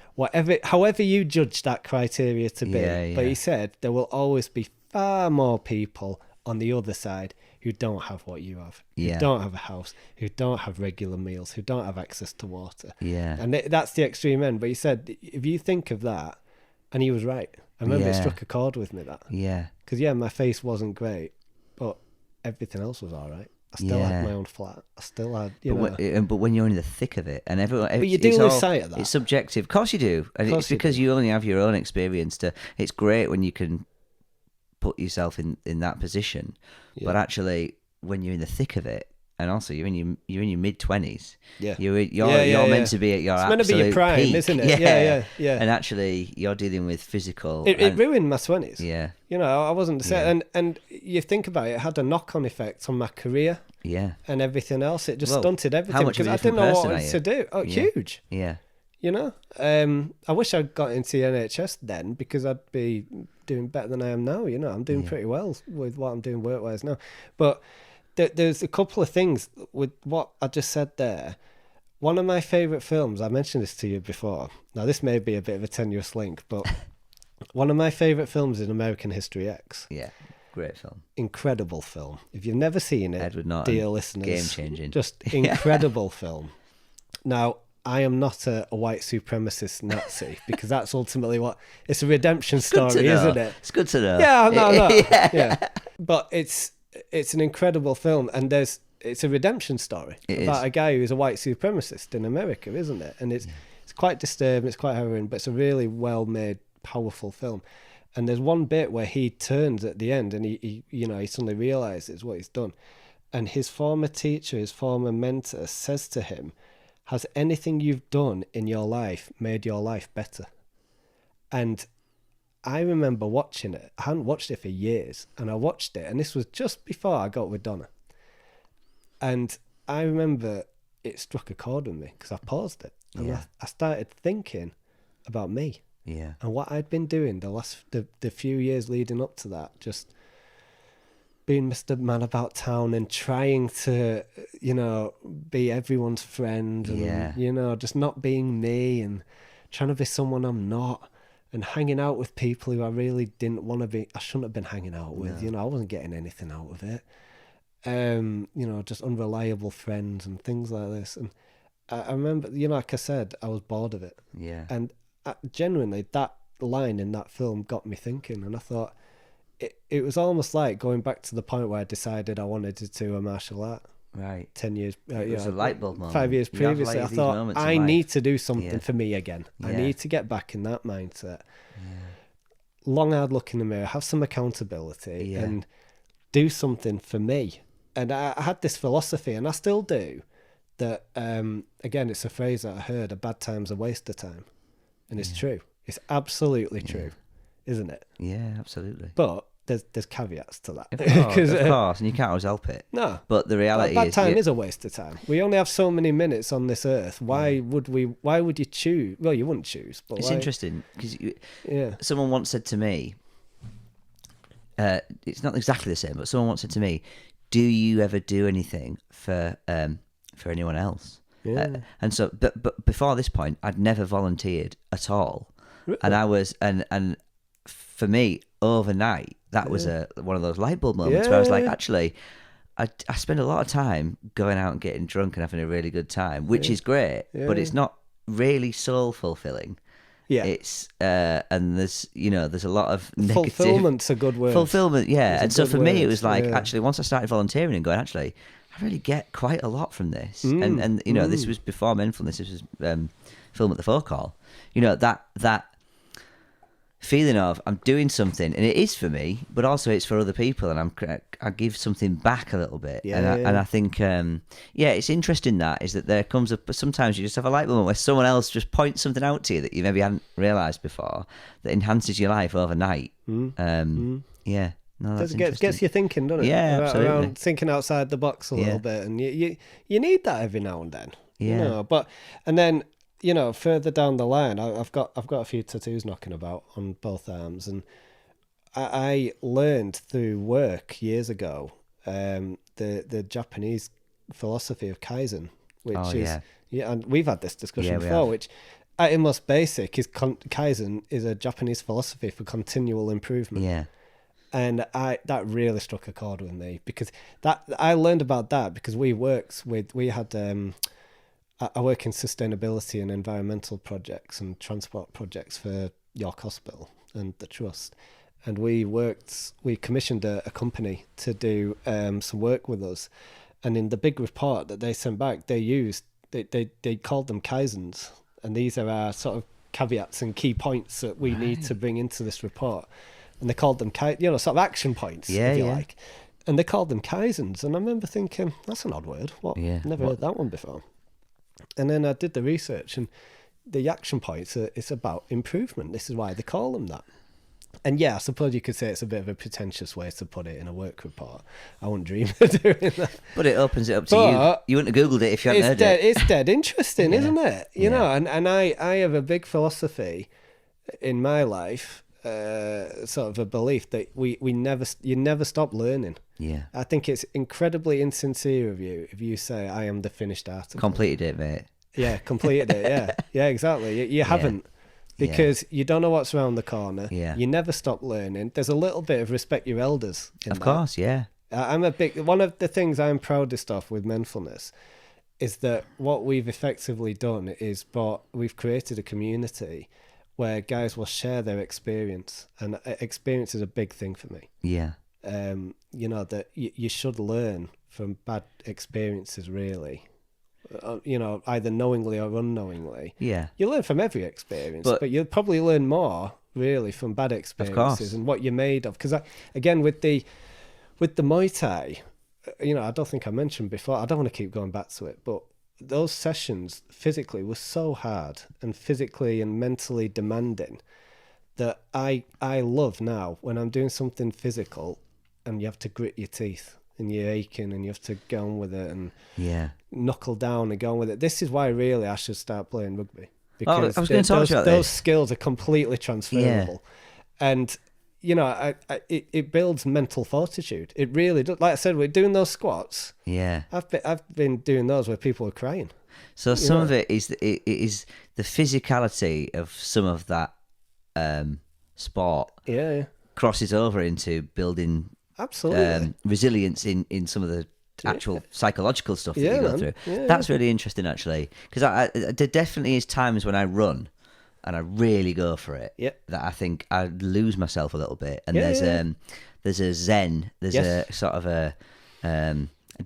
B: however you judge that criteria to be. But he said there will always be far more people on the other side who don't have what you have, who don't have a house, who don't have regular meals, who don't have access to water. And that's the extreme end. But he said, if you think of that, and he was right. I remember it struck a chord with me, that.
A: Yeah.
B: Because, my face wasn't great, but everything else was all right. I still
A: Yeah.
B: had my own flat. I still had,
A: But when you're in the thick of it, and everyone,
B: But you do lose sight of that.
A: It's subjective. Of course you do, and it's because you only have your own experience. It's great when you can put yourself in that position, but actually, when you're in the thick of it, and also you're in your mid-20s, you're meant to be at your absolute
B: meant to be your prime,
A: peak.
B: isn't it? Yeah.
A: And actually, you're dealing with physical.
B: It ruined my 20s.
A: Yeah.
B: I wasn't the same. And you think about it, it had a knock-on effect on my career.
A: Yeah.
B: And everything else. It just stunted everything.
A: How much
B: because
A: of a
B: I didn't
A: different
B: know what
A: person
B: to do. Oh, huge.
A: Yeah.
B: I wish I'd got into the NHS then, because I'd be doing better than I am now. I'm doing pretty well with what I'm doing work-wise now. But there's a couple of things with what I just said there. One of my favourite films, I mentioned this to you before. Now, this may be a bit of a tenuous link, but one of my favourite films is American History X.
A: Yeah, great film.
B: Incredible film. If you've never seen it,
A: Edward Norton,
B: dear listeners,
A: game-changing.
B: Just incredible film. Now, I am not a white supremacist Nazi, because that's ultimately it's a redemption story, isn't it?
A: It's good to know.
B: Yeah, no. Yeah. But it's an incredible film, and it's a redemption story about a guy who's a white supremacist in America, isn't it? And it's quite disturbing, it's quite harrowing, but it's a really well-made, powerful film. And there's one bit where he turns at the end, and he suddenly realizes what he's done. And his former teacher, his former mentor, says to him, "Has anything you've done in your life made your life better?" And I remember watching it. I hadn't watched it for years, and I watched it, and this was just before I got with Donna. And I remember it struck a chord with me, because I paused it, and I started thinking about me.
A: Yeah.
B: And what I'd been doing the few years leading up to that, just being Mr. Man about town and trying to, be everyone's friend, and, just not being me, and trying to be someone I'm not, and hanging out with people who I really didn't want to be. I shouldn't have been hanging out with. I wasn't getting anything out of it. Just unreliable friends and things like this. And I remember, like I said, I was bored of it.
A: Yeah.
B: And genuinely, that line in that film got me thinking, and I thought it was almost like going back to the point where I decided I wanted to do a martial art.
A: Right.
B: 10 years,
A: it was a light bulb moment.
B: 5 years previously, I thought, I need to do something for me again. I need to get back in that mindset. Long hard look in the mirror, have some accountability, and do something for me. And I had this philosophy, and I still do, that, again, it's a phrase that I heard, a bad time's a waste of time. And it's true. It's absolutely true, isn't it?
A: Yeah, absolutely.
B: But there's caveats to that.
A: Of course, and you can't always help it.
B: No.
A: But the reality
B: is... Bad time is a waste of time. We only have so many minutes on this earth. Why would you choose? Well, you wouldn't choose. But
A: it's interesting, because someone once said to me, it's not exactly the same, but someone once said to me, do you ever do anything for anyone else? Yeah. And so, but before this point, I'd never volunteered at all. Really? And I was, and for me, overnight, that was one of those light bulb moments where I was like, actually, I spend a lot of time going out and getting drunk and having a really good time, which is great, but it's not really soul fulfilling. Yeah, it's and there's a lot of negative.
B: Fulfillment's a good word.
A: Fulfillment, yeah. And so for me, it was like actually once I started volunteering and going, actually, I really get quite a lot from this. And this was before Menfulness. This was film at the folk hall. That feeling of I'm doing something, and it is for me, but also it's for other people, and I give something back a little bit. And I think it's interesting that there comes up. Sometimes you just have a light moment where someone else just points something out to you that you maybe hadn't realised before that enhances your life overnight. Yeah. No, that's
B: gets you thinking, doesn't it?
A: Yeah, absolutely.
B: Around thinking outside the box a little bit, and you need that every now and then.
A: Yeah.
B: And then further down the line, I've got a few tattoos knocking about on both arms, and I learned through work years ago the Japanese philosophy of Kaizen, which and we've had this discussion before, which at its most basic is Kaizen is a Japanese philosophy for continual improvement. Yeah. And that really struck a chord with me, because I learned about that because I work in sustainability and environmental projects and transport projects for York Hospital and the Trust. And we commissioned a company to do some work with us. And in the big report that they sent back, they called them kaizens. And these are our sort of caveats and key points that we need to bring into this report. And they called them, sort of action points, if you like. And they called them kaizens. And I remember thinking, that's an odd word. Never heard that one before. And then I did the research, and the action points it's about improvement. This is why they call them that. And I suppose you could say it's a bit of a pretentious way to put it in a work report. I wouldn't dream of doing that.
A: But it opens it up to you. You wouldn't have Googled it if you hadn't heard it.
B: It's dead interesting, isn't it? You know, and I have a big philosophy in my life, sort of a belief that you never stop learning.
A: Yeah.
B: I think it's incredibly insincere of you if you say, I am the finished article.
A: Completed it, mate.
B: Yeah, completed it, yeah. Yeah, exactly. You haven't. Because you don't know what's around the corner.
A: Yeah.
B: You never stop learning. There's a little bit of respect your elders in
A: Of course, yeah.
B: One of the things I'm proudest of with Menfulness is that what we've effectively done is we've created a community where guys will share their experience. And experience is a big thing for me.
A: Yeah.
B: That you should learn from bad experiences, really. Either knowingly or unknowingly.
A: Yeah.
B: You learn from every experience, but you'll probably learn more, really, from bad experiences and what you're made of. Because, again, with the Muay Thai, I don't think I mentioned before, I don't want to keep going back to it, but those sessions physically were so hard and physically and mentally demanding that I love now when I'm doing something physical and you have to grit your teeth and you're aching and you have to go on with it and knuckle down and go on with it. This is why really I should start playing rugby, because
A: I was going to talk about
B: those skills are completely transferable. And it builds mental fortitude. It really does. Like I said, we're doing those squats.
A: Yeah,
B: I've been doing those where people are crying.
A: So some of it is the physicality of some of that sport.
B: Yeah.
A: Crosses over into building
B: absolutely
A: resilience in some of the actual psychological stuff that you go through. That's really interesting, actually, because there definitely is times when I run and I really go for it that I think I lose myself a little bit, and there's a zen, there's a sort of a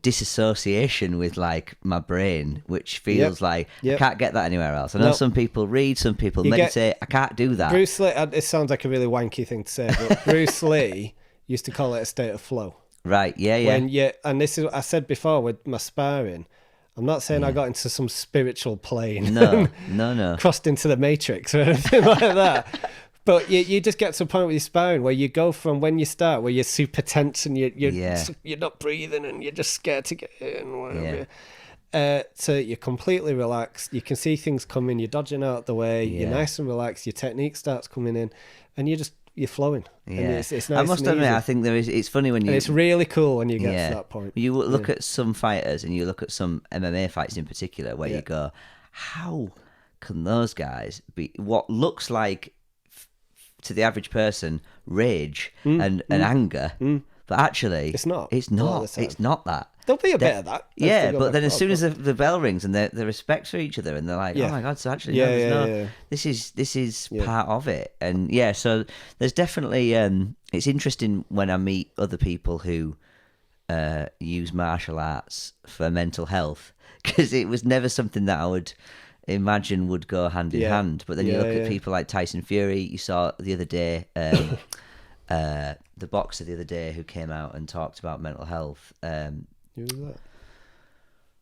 A: disassociation with like my brain, which feels like I can't get that anywhere else. I know some people read, some people meditate. I can't do that.
B: Bruce Lee, it sounds like a really wanky thing to say, but Bruce Lee used to call it a state of flow.
A: Right, yeah.
B: And this is what I said before with my sparring. I'm not saying I got into some spiritual plane.
A: No.
B: Crossed into the Matrix or anything like that. But you just get to a point with your sparring where you go from when you start, where you're super tense and you're not breathing and you're just scared to get in, whatever. So you're completely relaxed. You can see things coming. You're dodging out the way. You're nice and relaxed. Your technique starts coming in, and you're flowing.
A: Yeah,
B: and it's nice.
A: I must admit, I think it's funny when you.
B: And it's really cool when you get to that point.
A: You look at some fighters, and you look at some MMA fights in particular, where you go, how can those guys be what looks like to the average person rage and anger, but actually it's not that.
B: There'll be a bit of that.
A: But then as soon as the bell rings and the respect for each other, and they're like, oh my god, so actually this is part of it. And so there's definitely it's interesting when I meet other people who use martial arts for mental health, because it was never something that I would imagine would go hand in hand. But then you look at people like Tyson Fury. You saw the other day the boxer the other day who came out and talked about mental health.
B: Who was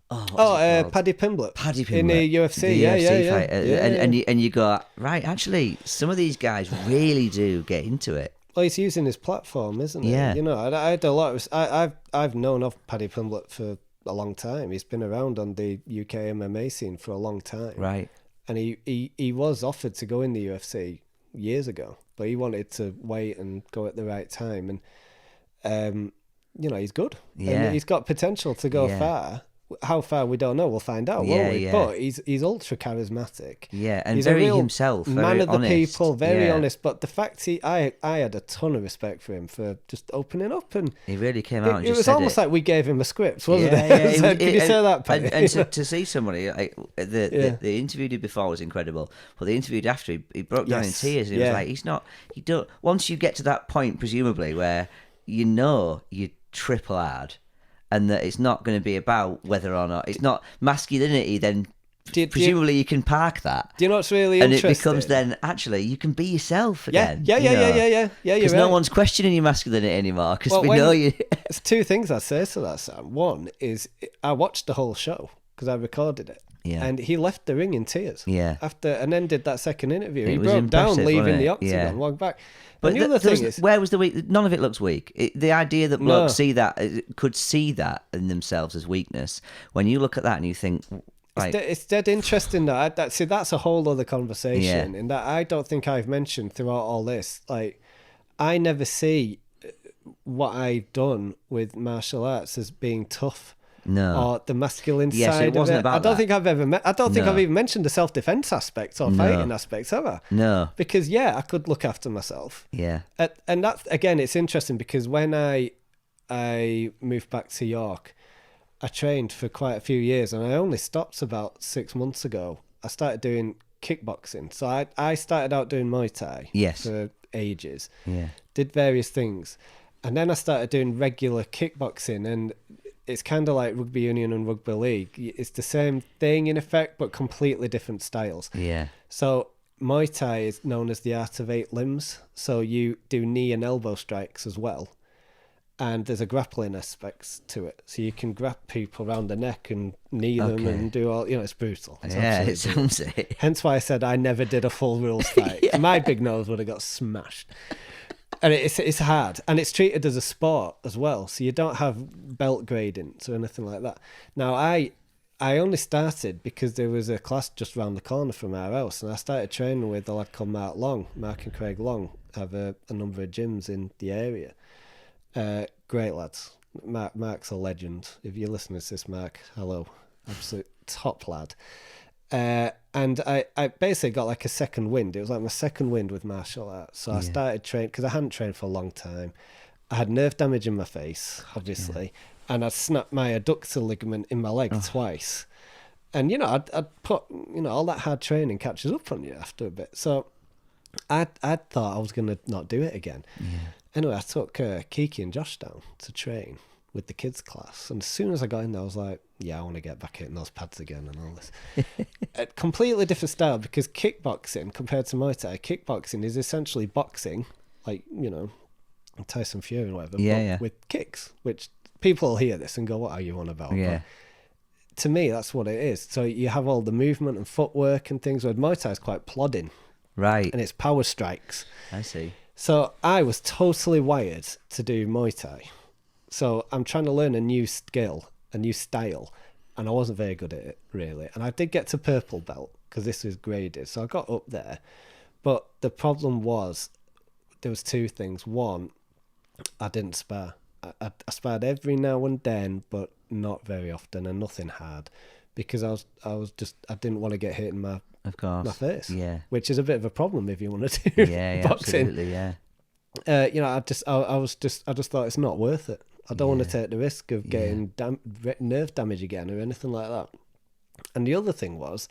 B: that? Paddy Pimblett. In the UFC.
A: The UFC fight. And you go, right, actually, some of these guys really do get into it.
B: Well, he's using his platform, isn't he?
A: Yeah.
B: I had a lot of... I've known of Paddy Pimblett for a long time. He's been around on the UK MMA scene for a long time.
A: Right.
B: And he was offered to go in the UFC years ago, but he wanted to wait and go at the right time. And, he's good.
A: Yeah.
B: And he's got potential to go far. How far, we don't know. We'll find out, won't we?
A: Yeah.
B: But he's ultra charismatic.
A: Yeah, and
B: he's
A: very
B: a real
A: himself, very
B: man of the
A: honest.
B: people, very honest. But the fact I had a ton of respect for him for just opening up, and
A: he really came out and just
B: it was
A: said
B: almost like we gave him a script, wasn't
A: Yeah.
B: it? Can you say that, Paddy?
A: And to see somebody like the interview he did before was incredible, but the interview after he broke down in tears. And he was like, you don't. Once you get to that point, presumably where you triple hard, and that it's not going to be about whether or not it's not masculinity. Then presumably you can park that.
B: Do you know what's really
A: and
B: interesting?
A: it becomes then actually you can be yourself
B: Yeah,
A: again.
B: yeah.
A: Because no one's questioning your masculinity anymore. Because we know you.
B: There's two things I'd say to that, Sam. One is I watched the whole show because I recorded it.
A: Yeah.
B: And he left the ring in tears.
A: Yeah.
B: And then did that second interview. He
A: was
B: broke down,
A: impressive,
B: leaving
A: wasn't
B: the
A: it?
B: octagon,
A: Yeah.
B: walked back.
A: But
B: the other thing is,
A: where was the weak? None of it looks weak. The idea that blokes
B: No.
A: could see that in themselves as weakness. When you look at that and you think, like,
B: it's dead interesting that that's a whole other conversation,
A: Yeah.
B: and that I don't think I've mentioned throughout all this. Like, I never see what I've done with martial arts as being tough.
A: no,
B: Or the masculine
A: Yes,
B: side
A: it wasn't
B: of it.
A: about
B: I don't
A: that.
B: think I've ever I don't think
A: No.
B: I've even mentioned the self-defense aspects or
A: No.
B: fighting aspects ever.
A: no,
B: Because I could look after myself.
A: yeah,
B: And that's, again, it's interesting because when I moved back to York, I trained for quite a few years, and I only stopped about 6 months ago. I started doing kickboxing. So I started out doing Muay Thai
A: Yes.
B: for ages,
A: yeah,
B: did various things. And then I started doing regular kickboxing, and it's kind of like rugby union and rugby league. It's the same thing in effect, but completely different styles.
A: yeah,
B: So Muay Thai is known as the art of 8 limbs. So you do knee and elbow strikes as well. And there's a grappling aspect to it. So you can grab people around the neck and knee them
A: Okay.
B: and do all, it's brutal. It's
A: yeah. It
B: absolutely brutal.
A: sounds it.
B: Hence why I said I never did a full rules fight. My big nose would have got smashed. And it's hard. And it's treated as a sport as well. So you don't have belt gradings or anything like that. Now, I only started because there was a class just round the corner from our house. And I started training with a lad called Mark and Craig Long. Have a number of gyms in the area. Great lads. Mark's a legend. If you're listening to this, Mark, hello. Absolute top lad. And I basically got like a second wind. It was like my second wind with martial arts. So I started training, because I hadn't trained for a long time. I had nerve damage in my face, obviously, and I'd snapped my adductor ligament in my leg twice. And, I'd put, all that hard training catches up on you after a bit. So I thought I was going to not do it again.
A: Yeah.
B: Anyway, I took Kiki and Josh down to train with the kids class. And as soon as I got in there, I was like, I want to get back hitting those pads again and all this. A completely different style, because kickboxing compared to Muay Thai, kickboxing is essentially boxing, like, Tyson Fury and whatever, but with kicks, which people will hear this and go, what are you on about?
A: Yeah.
B: But to me, that's what it is. So you have all the movement and footwork and things, where Muay Thai is quite plodding.
A: Right.
B: And it's power strikes.
A: I see.
B: So I was totally wired to do Muay Thai. So I'm trying to learn a new skill, a new style, and I wasn't very good at it, really. And I did get to purple belt, because this was graded. So I got up there. But the problem was, there was two things. One, I didn't spar. I sparred every now and then, but not very often, and nothing hard, because I didn't want to get hit in my face.
A: Yeah.
B: Which is a bit of a problem if you want to do boxing.
A: Absolutely, yeah.
B: I just thought it's not worth it. I don't want to take the risk of getting nerve damage again or anything like that. And the other thing was,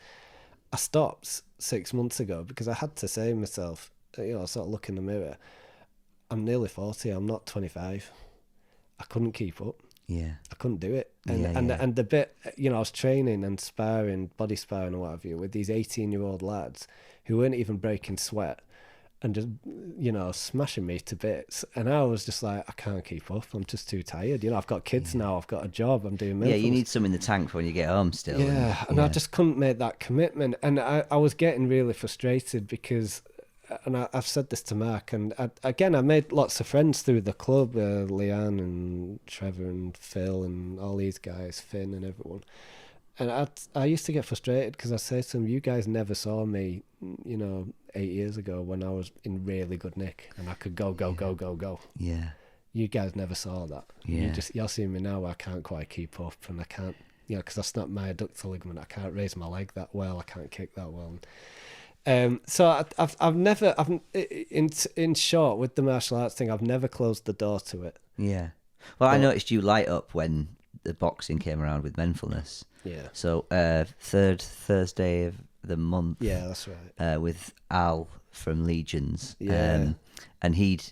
B: I stopped 6 months ago because I had to say to myself, sort of look in the mirror, I'm nearly 40, I'm not 25. I couldn't keep up.
A: Yeah.
B: I couldn't do it. And the bit, I was training and sparring, body sparring or whatever you, with these 18-year-old lads who weren't even breaking sweat and just, smashing me to bits. And I was just like, I can't keep up. I'm just too tired. I've got kids now. I've got a job. I'm doing Menfulness.
A: Yeah, you need some in the tank for when you get home still.
B: Yeah, and I just couldn't make that commitment. And I was getting really frustrated because, and I've said this to Mark, and I made lots of friends through the club, Leanne and Trevor and Phil and all these guys, Finn and everyone. And I used to get frustrated because I say to them, you guys never saw me, 8 years ago when I was in really good nick and I could go.
A: Yeah.
B: You guys never saw that.
A: Yeah.
B: You're seeing me now, I can't quite keep up, and I can't, because I snapped my adductor ligament, I can't raise my leg that well, I can't kick that well. So I've never, in short, with the martial arts thing, I've never closed the door to it.
A: Yeah. Well, I noticed you light up when the boxing came around with Menfulness.
B: Yeah.
A: So third Thursday of the month.
B: Yeah, that's right.
A: With Al from Legions.
B: Yeah.
A: And he'd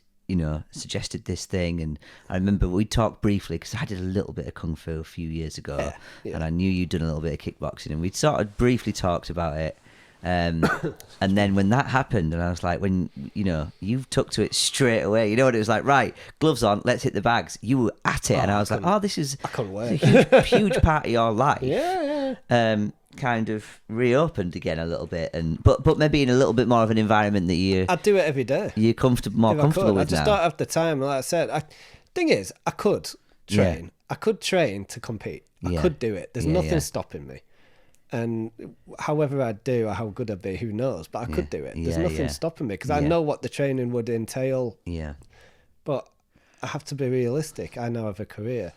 A: suggested this thing, and I remember we talked briefly because I did a little bit of kung fu a few years ago, and I knew you'd done a little bit of kickboxing, and we'd sort of briefly talked about it. And then when that happened, and I was like, when you took to it straight away, what it was like, right, gloves on, let's hit the bags. You were at it, and I was like, oh, this is
B: I couldn't wait.
A: a huge part of your life.
B: Yeah.
A: Kind of reopened again a little bit, but maybe in a little bit more of an environment that
B: I'd do it every day.
A: You're more comfortable with.
B: I just don't have the time. Like I said, thing is, I could train.
A: Yeah.
B: I could train to compete. I could do it. There's nothing stopping me. And however I'd do or how good I'd be, who knows? But I could do it. There's nothing stopping me because I know what the training would entail.
A: Yeah.
B: But I have to be realistic. I now have a career.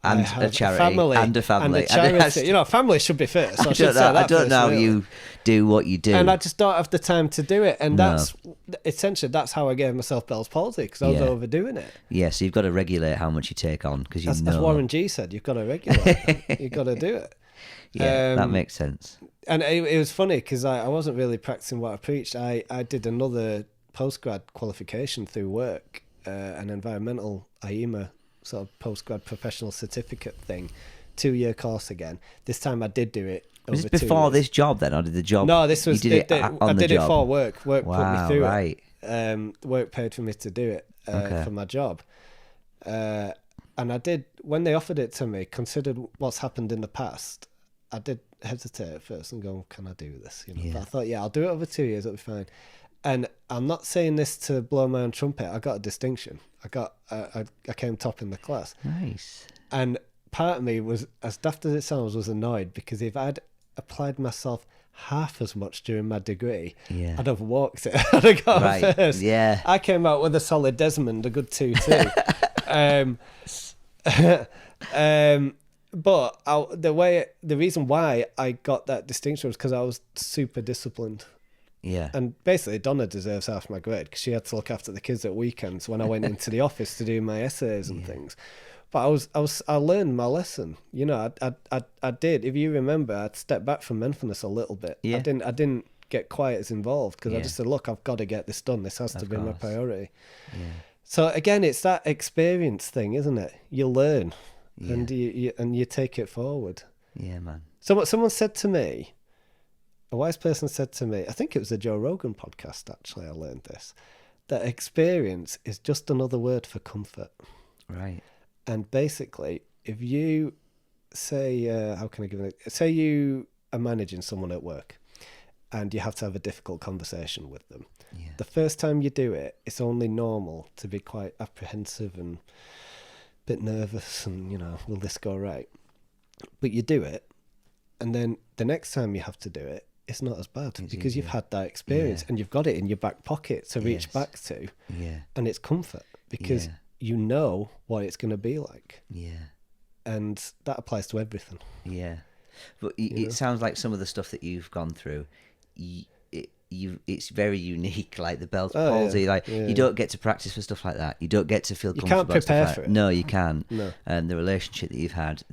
A: And a charity, and a family.
B: And a charity. Family should be first. So
A: I don't know how you do what you do.
B: And I just don't have the time to do it. And that's essentially, that's how I gave myself Bell's palsy, because I was overdoing it.
A: Yeah, so you've got to regulate how much you take on, because
B: as Warren G said, you've got to regulate. You've got to do it.
A: Yeah, that makes sense.
B: And it was funny, because I wasn't really practicing what I preached. I did another postgrad qualification through work, an environmental IEMA sort of postgrad professional certificate thing, 2-year course again. This time I did do it.
A: Was this before this job then, or did the job?
B: No, this was. I did it for work. Work
A: put
B: me through
A: right.
B: it. Work paid for me to do it for my job. And I did, when they offered it to me, considered what's happened in the past, I did hesitate at first and go, can I do this? But I thought, I'll do it over 2 years, it'll be fine. And I'm not saying this to blow my own trumpet. I got a distinction. I came top in the class.
A: Nice.
B: And part of me was, as daft as it sounds, was annoyed, because if I'd applied myself half as much during my degree, I'd have walked it. I'd have got first.
A: Yeah.
B: I came out with a solid Desmond, a good 2-2. But the reason why I got that distinction was because I was super disciplined.
A: Yeah.
B: And basically, Donna deserves half my grade, because she had to look after the kids at weekends when I went into the office to do my essays and things. But I learned my lesson. I did. If you remember, I'd stepped back from Menfulness a little bit.
A: Yeah.
B: I didn't get quite as involved, because I just said, look, I've got to get this done. This has to be my priority. Yeah. So again, it's that experience thing, isn't it? You learn, and you take it forward.
A: Yeah, man.
B: So someone said to me, a wise person said to me, I think it was a Joe Rogan podcast, actually, I learned this, that experience is just another word for comfort.
A: Right.
B: And basically, if you say, how can I give it? Say you are managing someone at work, and you have to have a difficult conversation with them. Yeah. The first time you do it, it's only normal to be quite apprehensive and a bit nervous, and will this go right? But you do it, and then the next time you have to do it, it's not as bad, because you've had that experience and you've got it in your back pocket to reach back to. Yeah. And it's comfort, because you know what it's going to be like. Yeah. And that applies to everything. Yeah.
A: But it sounds like some of the stuff that you've gone through, it's very unique, like the Bell's palsy. You don't get to practice for stuff like that. You don't get to feel comfortable.
B: You can't prepare for it.
A: No, you can't.
B: No.
A: And the relationship that you've had,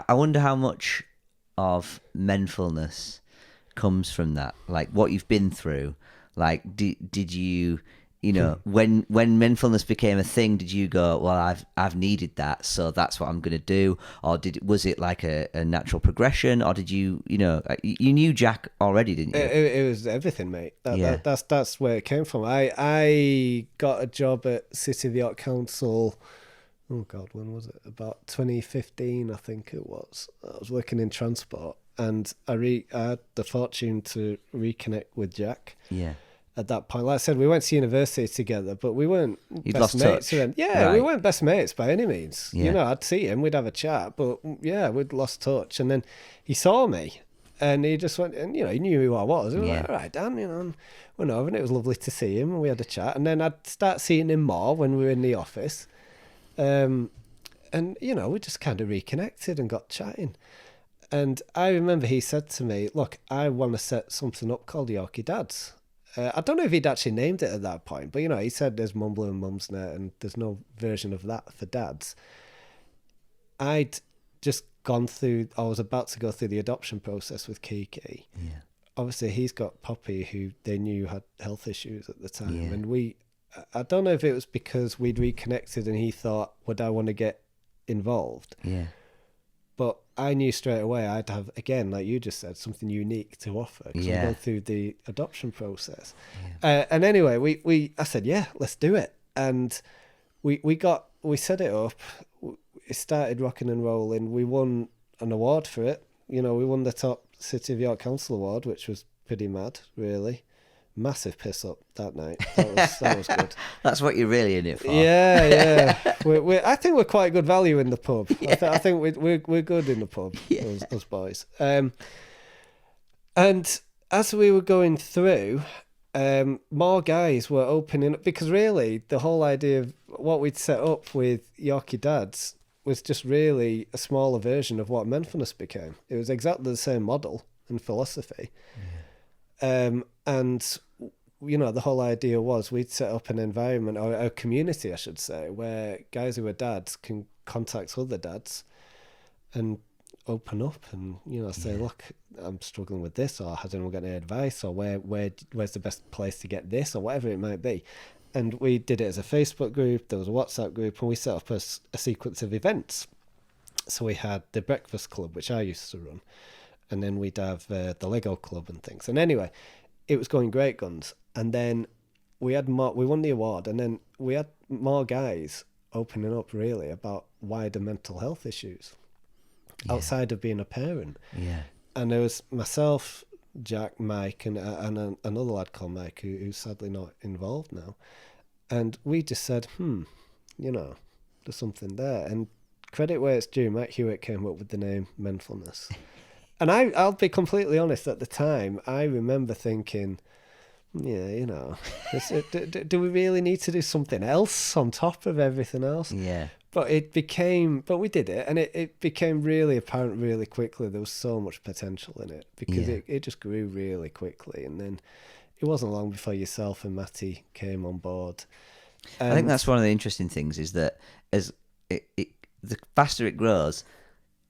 A: I wonder how much of Menfulness comes from that, like what you've been through. Like, did you, when Menfulness became a thing, did you go, well, I've needed that, so that's what I'm going to do? Or was it like a natural progression? Or did you, you knew Jack already, didn't you?
B: It was everything, mate. That's where it came from. I got a job at City of the York Council. Oh God, when was it? About 2015, I think it was. I was working in transport, and I had the fortune to reconnect with Jack. Yeah. At that point, like I said, we went to university together, but we weren't best mates. Yeah, we weren't best mates by any means. Yeah. I'd see him, we'd have a chat, but we'd lost touch. And then he saw me, and he just went, and he knew who I was. He was like, all right, Dan, and went over, and it was lovely to see him, and we had a chat. And then I'd start seeing him more when we were in the office. And we just kind of reconnected and got chatting. And I remember he said to me, look, I want to set something up called Yorkie Dads. I don't know if he'd actually named it at that point, but he said there's Mumble and Mumsnet, and there's no version of that for dads. I'd just I was about to go through the adoption process with Kiki. Yeah. Obviously he's got Poppy, who they knew had health issues at the time. Yeah. And I don't know if it was because we'd reconnected and he thought, would I want to get involved?
A: Yeah.
B: But I knew straight away I'd have, again, like you just said, something unique to offer because we go through the adoption process. Yeah. And anyway, I said, yeah, let's do it. And we set it up. It started rocking and rolling. We won an award for it. We won the top City of York Council Award, which was pretty mad, really. Massive piss up that night. That was good.
A: That's what you're really in it for.
B: Yeah. I think we're quite good value in the pub. Yeah. I think we're good in the pub, us boys. And as we were going through, more guys were opening up, because really the whole idea of what we'd set up with Yorkie Dads was just really a smaller version of what Menfulness became. It was exactly the same model and philosophy. Yeah. And the whole idea was we'd set up an environment, or a community, I should say, where guys who are dads can contact other dads and open up and, say, look, I'm struggling with this, or has anyone got any advice, or where's the best place to get this, or whatever it might be. And we did it as a Facebook group, there was a WhatsApp group, and we set up a sequence of events. So we had the breakfast club, which I used to run, and then we'd have the Lego club and things. And anyway, it was going great guns. And then we won the award, and then we had more guys opening up really about wider mental health issues outside of being a parent. Yeah. And there was myself, Jack, Mike, and another lad called Mike who's sadly not involved now. And we just said, there's something there. And credit where it's due, Mike Hewitt came up with the name Menfulness. And I'll be completely honest, at the time, I remember thinking, do we really need to do something else on top of everything else? Yeah. But we did it, and it became really apparent really quickly. There was so much potential in it, because it just grew really quickly. And then it wasn't long before yourself and Matty came on board.
A: I think that's one of the interesting things, is that as the faster it grows,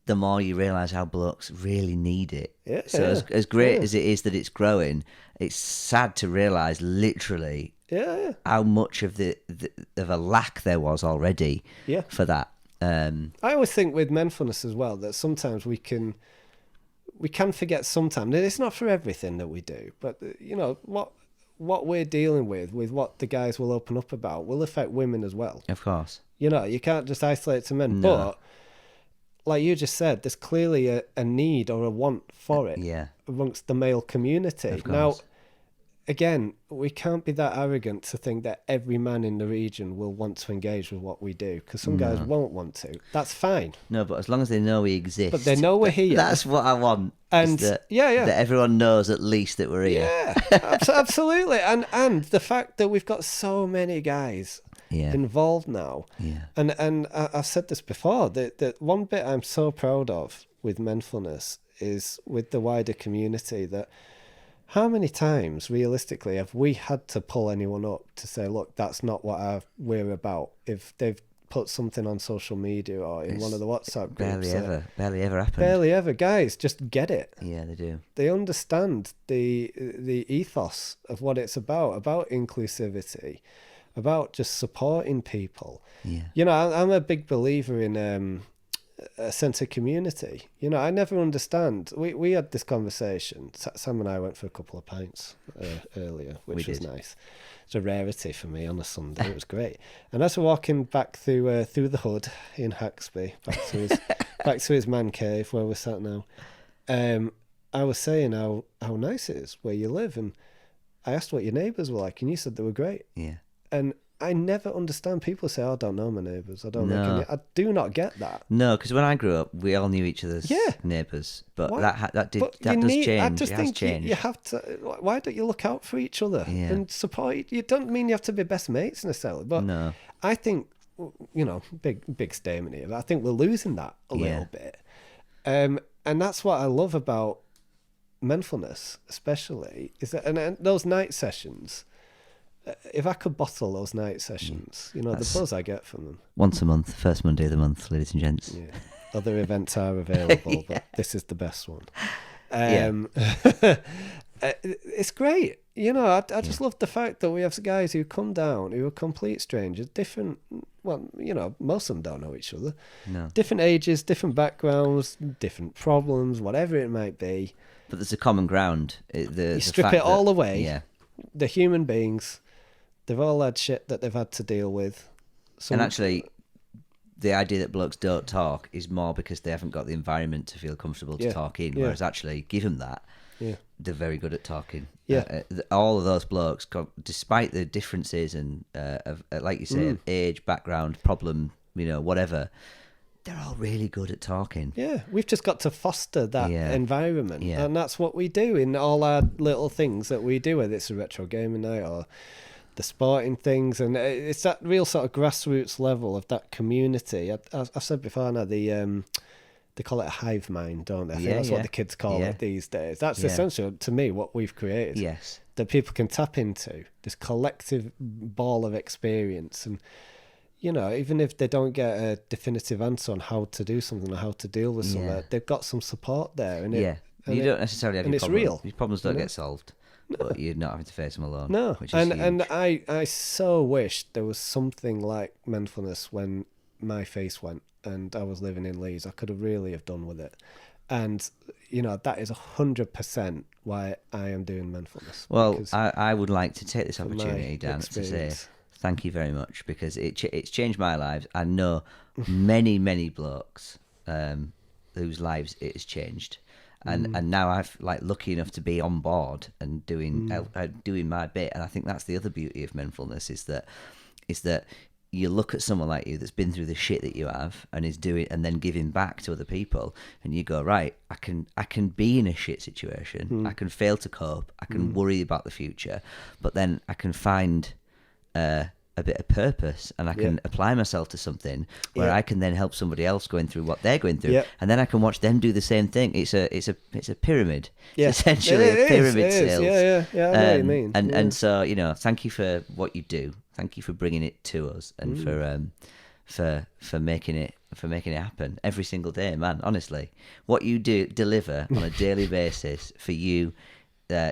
A: the more you realise how blokes really need it. Yeah, so as great as it is that it's growing, it's sad to realise literally how much of of a lack there was already for that. I
B: always think with Menfulness as well that sometimes we can forget sometimes. It's not for everything that we do, but what we're dealing with what the guys will open up about will affect women as well.
A: Of course.
B: You can't just isolate it to men, but like you just said, there's clearly a need or a want for it amongst the male community. Now, again, we can't be that arrogant to think that every man in the region will want to engage with what we do, because some guys won't want to. That's fine.
A: No, but as long as they know we exist.
B: But they know we're here.
A: That's what I want.
B: And
A: that everyone knows at least that we're here.
B: Yeah, absolutely. And the fact that we've got so many guys involved now. Yeah. And I've said this before, that one bit I'm so proud of with Menfulness is with the wider community, that how many times realistically have we had to pull anyone up to say, look, that's not what we're about, if they've put something on social media or in one of the WhatsApp groups?
A: Barely ever happened.
B: Barely ever. Guys just get it.
A: Yeah, they do.
B: They understand the ethos of what it's about inclusivity, about just supporting people. Yeah. I'm a big believer in a sense of community. I never understand. We had this conversation. Sam and I went for a couple of pints earlier, which was nice. It's a rarity for me on a Sunday. It was great. And as we're walking back through the hood in Haxby, back to his man cave where we're sat now, I was saying how nice it is where you live, and I asked what your neighbours were like, and you said they were great. Yeah. And I never understand people say, I don't know my neighbours. I I do not get that.
A: No, because when I grew up, we all knew each other's neighbours. But that does change. I just think
B: you have to. Why don't you look out for each other and support? You don't mean you have to be best mates necessarily, but I think big statement here. But I think we're losing that a little bit, and that's what I love about Menfulness, especially, is that and those night sessions. If I could bottle those night sessions, the buzz I get from them.
A: Once a month, first Monday of the month, ladies and gents.
B: Yeah. Other events are available, but this is the best one. it's great. You know, I just love the fact that we have guys who come down who are complete strangers, different. Well, you know, most of them don't know each other.
A: No.
B: Different ages, different backgrounds, different problems, whatever it might be.
A: But there's a common ground.
B: You strip it all away.
A: Yeah.
B: They're human beings. They've all had shit that they've had to deal with.
A: And actually, the idea that blokes don't talk is more because they haven't got the environment to feel comfortable to talk in. Whereas actually, give them that. Yeah. They're very good at talking.
B: Yeah.
A: All of those blokes, despite the differences and, like you say, age, background, problem, you know, whatever, they're all really good at talking.
B: Yeah, we've just got to foster that environment.
A: Yeah.
B: And that's what we do in all our little things that we do, whether it's a retro gaming night or the sporting things. And it's that real sort of grassroots level of that community. I've said before now, they call it a hive mind, don't they? I think that's what the kids call it these days. That's essentially, to me, what we've created.
A: Yes.
B: That people can tap into, this collective ball of experience. And, you know, even if they don't get a definitive answer on how to do something or how to deal with something, they've got some support there. And
A: you don't necessarily have your
B: problem. Real.
A: Your problems don't get solved. No. But you're not having to face them alone.
B: No.
A: Which is huge.
B: And I so wish there was something like Menfulness when my face went and I was living in Leeds. I could have really have done with it. And, you know, that is 100% why I am doing Menfulness.
A: Well, I would like to take this opportunity, Dan, to say thank you very much, because it's changed my life. I know many, many blokes whose lives it has changed. And now I've lucky enough to be on board and doing my bit. And I think that's the other beauty of Menfulness is that you look at someone like you that's been through the shit that you have and is doing and then giving back to other people, and you go, right, I can be in a shit situation, I can fail to cope, I can worry about the future, but then I can find a bit of purpose, and I can apply myself to something where I can then help somebody else going through what they're going through, and then I can watch them do the same thing. It's a pyramid.
B: Yeah.
A: It's essentially a pyramid sales.
B: Yeah. I know what you mean.
A: And so, you know, thank you for what you do. Thank you for bringing it to us and for making it happen every single day, man. Honestly, what you deliver on a daily basis for you,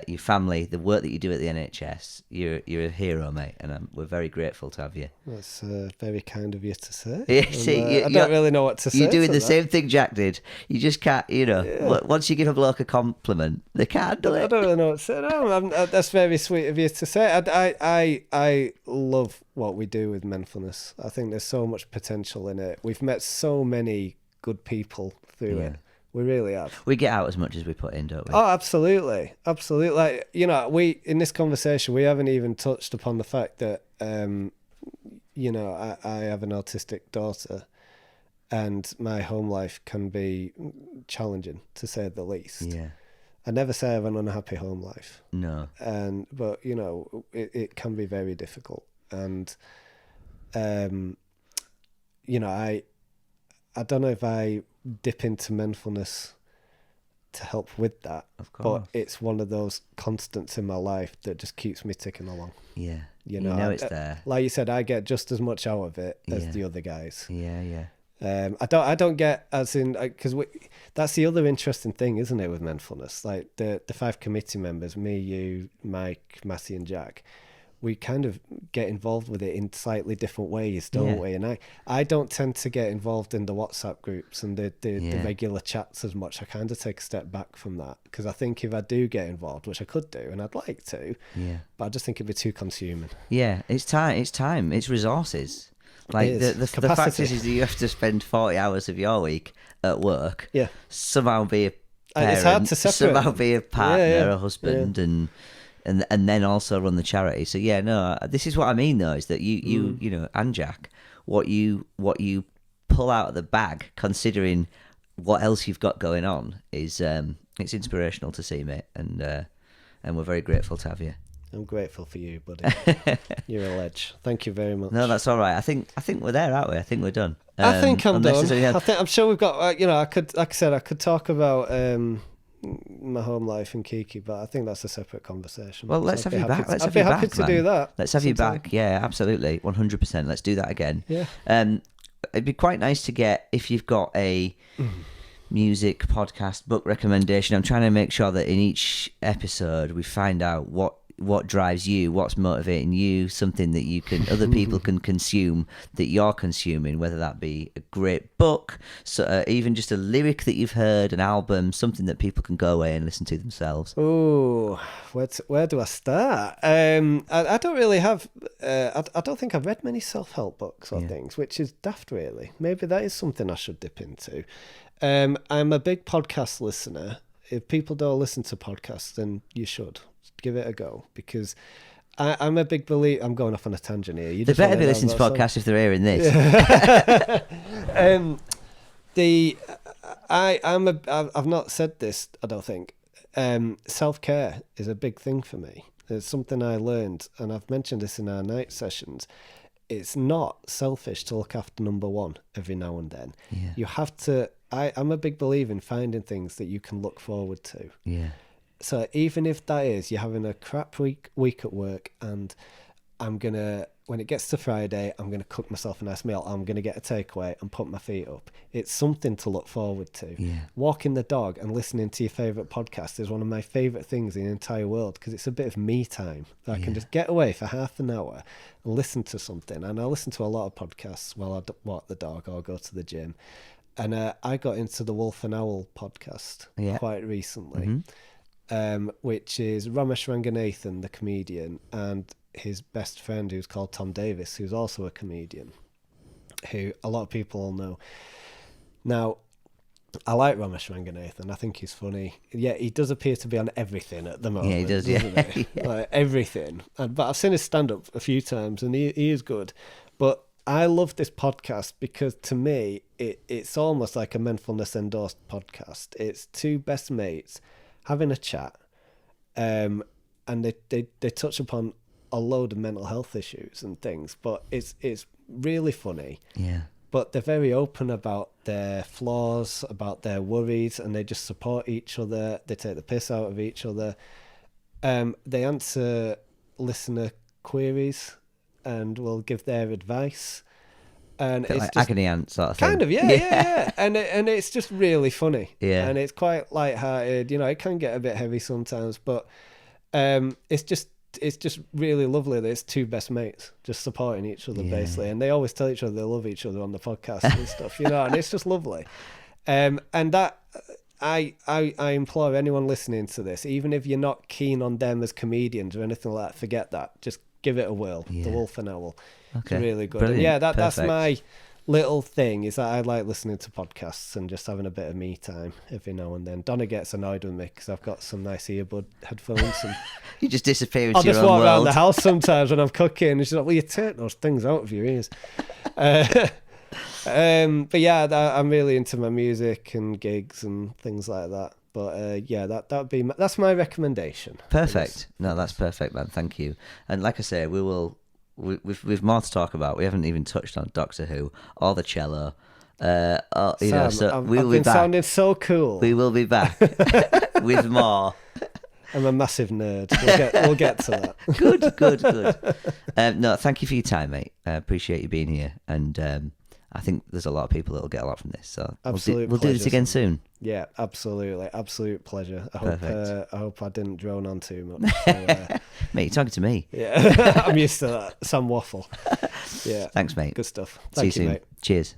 A: your family, the work that you do at the NHS, you're a hero, mate, and we're very grateful to have you.
B: That's very kind of you to say.
A: Yeah, see,
B: I don't really know what to say.
A: You're doing the same thing Jack did. You just can't, you know, once you give a bloke a compliment, they can't do it.
B: I don't really know what to say. No, that's very sweet of you to say. I love what we do with Menfulness. I think there's so much potential in it. We've met so many good people through it. We really have. We
A: get out as much as we put in, don't we?
B: Oh, absolutely. Absolutely. Like, you know, in this conversation, we haven't even touched upon the fact that, you know, I have an autistic daughter and my home life can be challenging, to say the least. Yeah. I never say I have an unhappy home life.
A: No.
B: But, you know, it can be very difficult. And, you know, I don't know if I dip into Menfulness to help with that, of course, but it's one of those constants in my life that just keeps me ticking along.
A: Yeah, you know it's there.
B: Like you said, I get just as much out of it as the other guys.
A: Yeah.
B: I don't get, as in, because that's the other interesting thing, isn't it, with Menfulness? Like the 5 committee members, me, you, Mike, Matty, and Jack. We kind of get involved with it in slightly different ways, don't we? And I don't tend to get involved in the WhatsApp groups and the regular chats as much. I kind of take a step back from that, because I think if I do get involved, which I could do and I'd like to, but I just think it'd be too consuming. Yeah,
A: it's time, it's resources. Like the fact is that you have to spend 40 hours of your week at work. Yeah, somehow be a parent,
B: it's hard to separate.
A: Somehow be a partner, a husband, and then also run the charity. So this is what I mean though, is that you know, and Jack, what you pull out of the bag, considering what else you've got going on, is it's inspirational to see, mate, and we're very grateful to have you.
B: I'm grateful for you, buddy. You're a ledge. Thank you very much.
A: No, that's all right. I think we're there, aren't we? I think we're done.
B: I think I'm done. I'm sure we've got. You know, I could talk about my home life in Kiki, but I think that's a separate conversation.
A: Well, let's have you back.
B: I'd be happy to do that.
A: Let's have you back. Yeah, absolutely, 100%. Let's do that again.
B: Yeah.
A: It'd be quite nice to get, if you've got music, podcast, book recommendation. I'm trying to make sure that in each episode we find out what drives you, what's motivating you, something that you can other people can consume that you're consuming, whether that be a great book, so even just a lyric that you've heard, an album, something that people can go away and listen to themselves.
B: Oh, where do I start? I don't really have I don't think I've read many self-help books or things, which is daft really. Maybe that is something I should dip into. I'm a big podcast listener. If people don't listen to podcasts, then you should give it a go, because I'm a big believer. I'm going off on a tangent here.
A: They better be listening to podcasts if they're hearing this.
B: I've not said this, I don't think. Self-care is a big thing for me. It's something I learned, and I've mentioned this in our night sessions. It's not selfish to look after number one every now and then.
A: Yeah.
B: You have to. I'm a big believer in finding things that you can look forward to.
A: Yeah.
B: So even if that is you're having a crap week at work, and when it gets to Friday, I'm gonna cook myself a nice meal. I'm gonna get a takeaway and put my feet up. It's something to look forward to.
A: Yeah.
B: Walking the dog and listening to your favourite podcast is one of my favourite things in the entire world, because it's a bit of me time. I can just get away for half an hour and listen to something. And I listen to a lot of podcasts while I walk the dog or go to the gym. And I got into the Wolf and Owl podcast quite recently, which is Ramesh Ranganathan, the comedian, and his best friend, who's called Tom Davis, who's also a comedian, who a lot of people will know. Now, I like Ramesh Ranganathan. I think he's funny. Yeah, he does appear to be on everything at the moment.
A: Yeah, he does,
B: doesn't he?
A: Yeah.
B: Like everything. But I've seen his stand-up a few times, and he is good. But I love this podcast because, to me, it's almost like a Menfulness endorsed podcast. It's two best mates having a chat, and they touch upon a load of mental health issues and things, but it's really funny.
A: Yeah.
B: But they're very open about their flaws, about their worries, and they just support each other. They take the piss out of each other. They answer listener queries and will give their advice. And it's
A: like
B: just
A: agony aunt sort of thing.
B: kind of, yeah. And it's just really funny.
A: Yeah.
B: And it's quite lighthearted. You know, it can get a bit heavy sometimes, but it's just really lovely that it's two best mates just supporting each other basically, and they always tell each other they love each other on the podcast and stuff, you know, and it's just lovely. And that I implore anyone listening to this, even if you're not keen on them as comedians or anything like that, forget that. Just give it a whirl. The Wolf and Owl.
A: Okay.
B: It's really good.
A: Brilliant.
B: And yeah, that's
A: Perfect.
B: my little thing, is that I like listening to podcasts and just having a bit of me time every now and then. Donna gets annoyed with me because I've got some nice earbud headphones, and
A: You just disappear into
B: I'll
A: your
B: just
A: own
B: walk around
A: world.
B: the house sometimes when I'm cooking, and she's like, well, you take those things out of your ears. But yeah, I'm really into my music and gigs and things like that. But yeah, that's my recommendation.
A: Perfect. No, that's perfect, man. Thank you. And like I say, we've more to talk about. We haven't even touched on Doctor Who or the cello.
B: Sam,
A: So
B: I've
A: we'll be
B: been
A: back.
B: sounding so cool.
A: We will be back with more.
B: I'm a massive nerd. We'll get to that.
A: Good. No, thank you for your time, mate. I appreciate you being here, and I think there's a lot of people that will get a lot from this. So we'll do this
B: pleasure,
A: again soon.
B: Yeah, absolutely, absolute pleasure.
A: Perfect.
B: I hope I didn't drone on too much. So,
A: Mate, you're talking to me.
B: yeah, I'm used to that. Sam waffle. Yeah,
A: Thanks, mate.
B: good stuff.
A: See you
B: Thank you,
A: soon.
B: mate.
A: Cheers.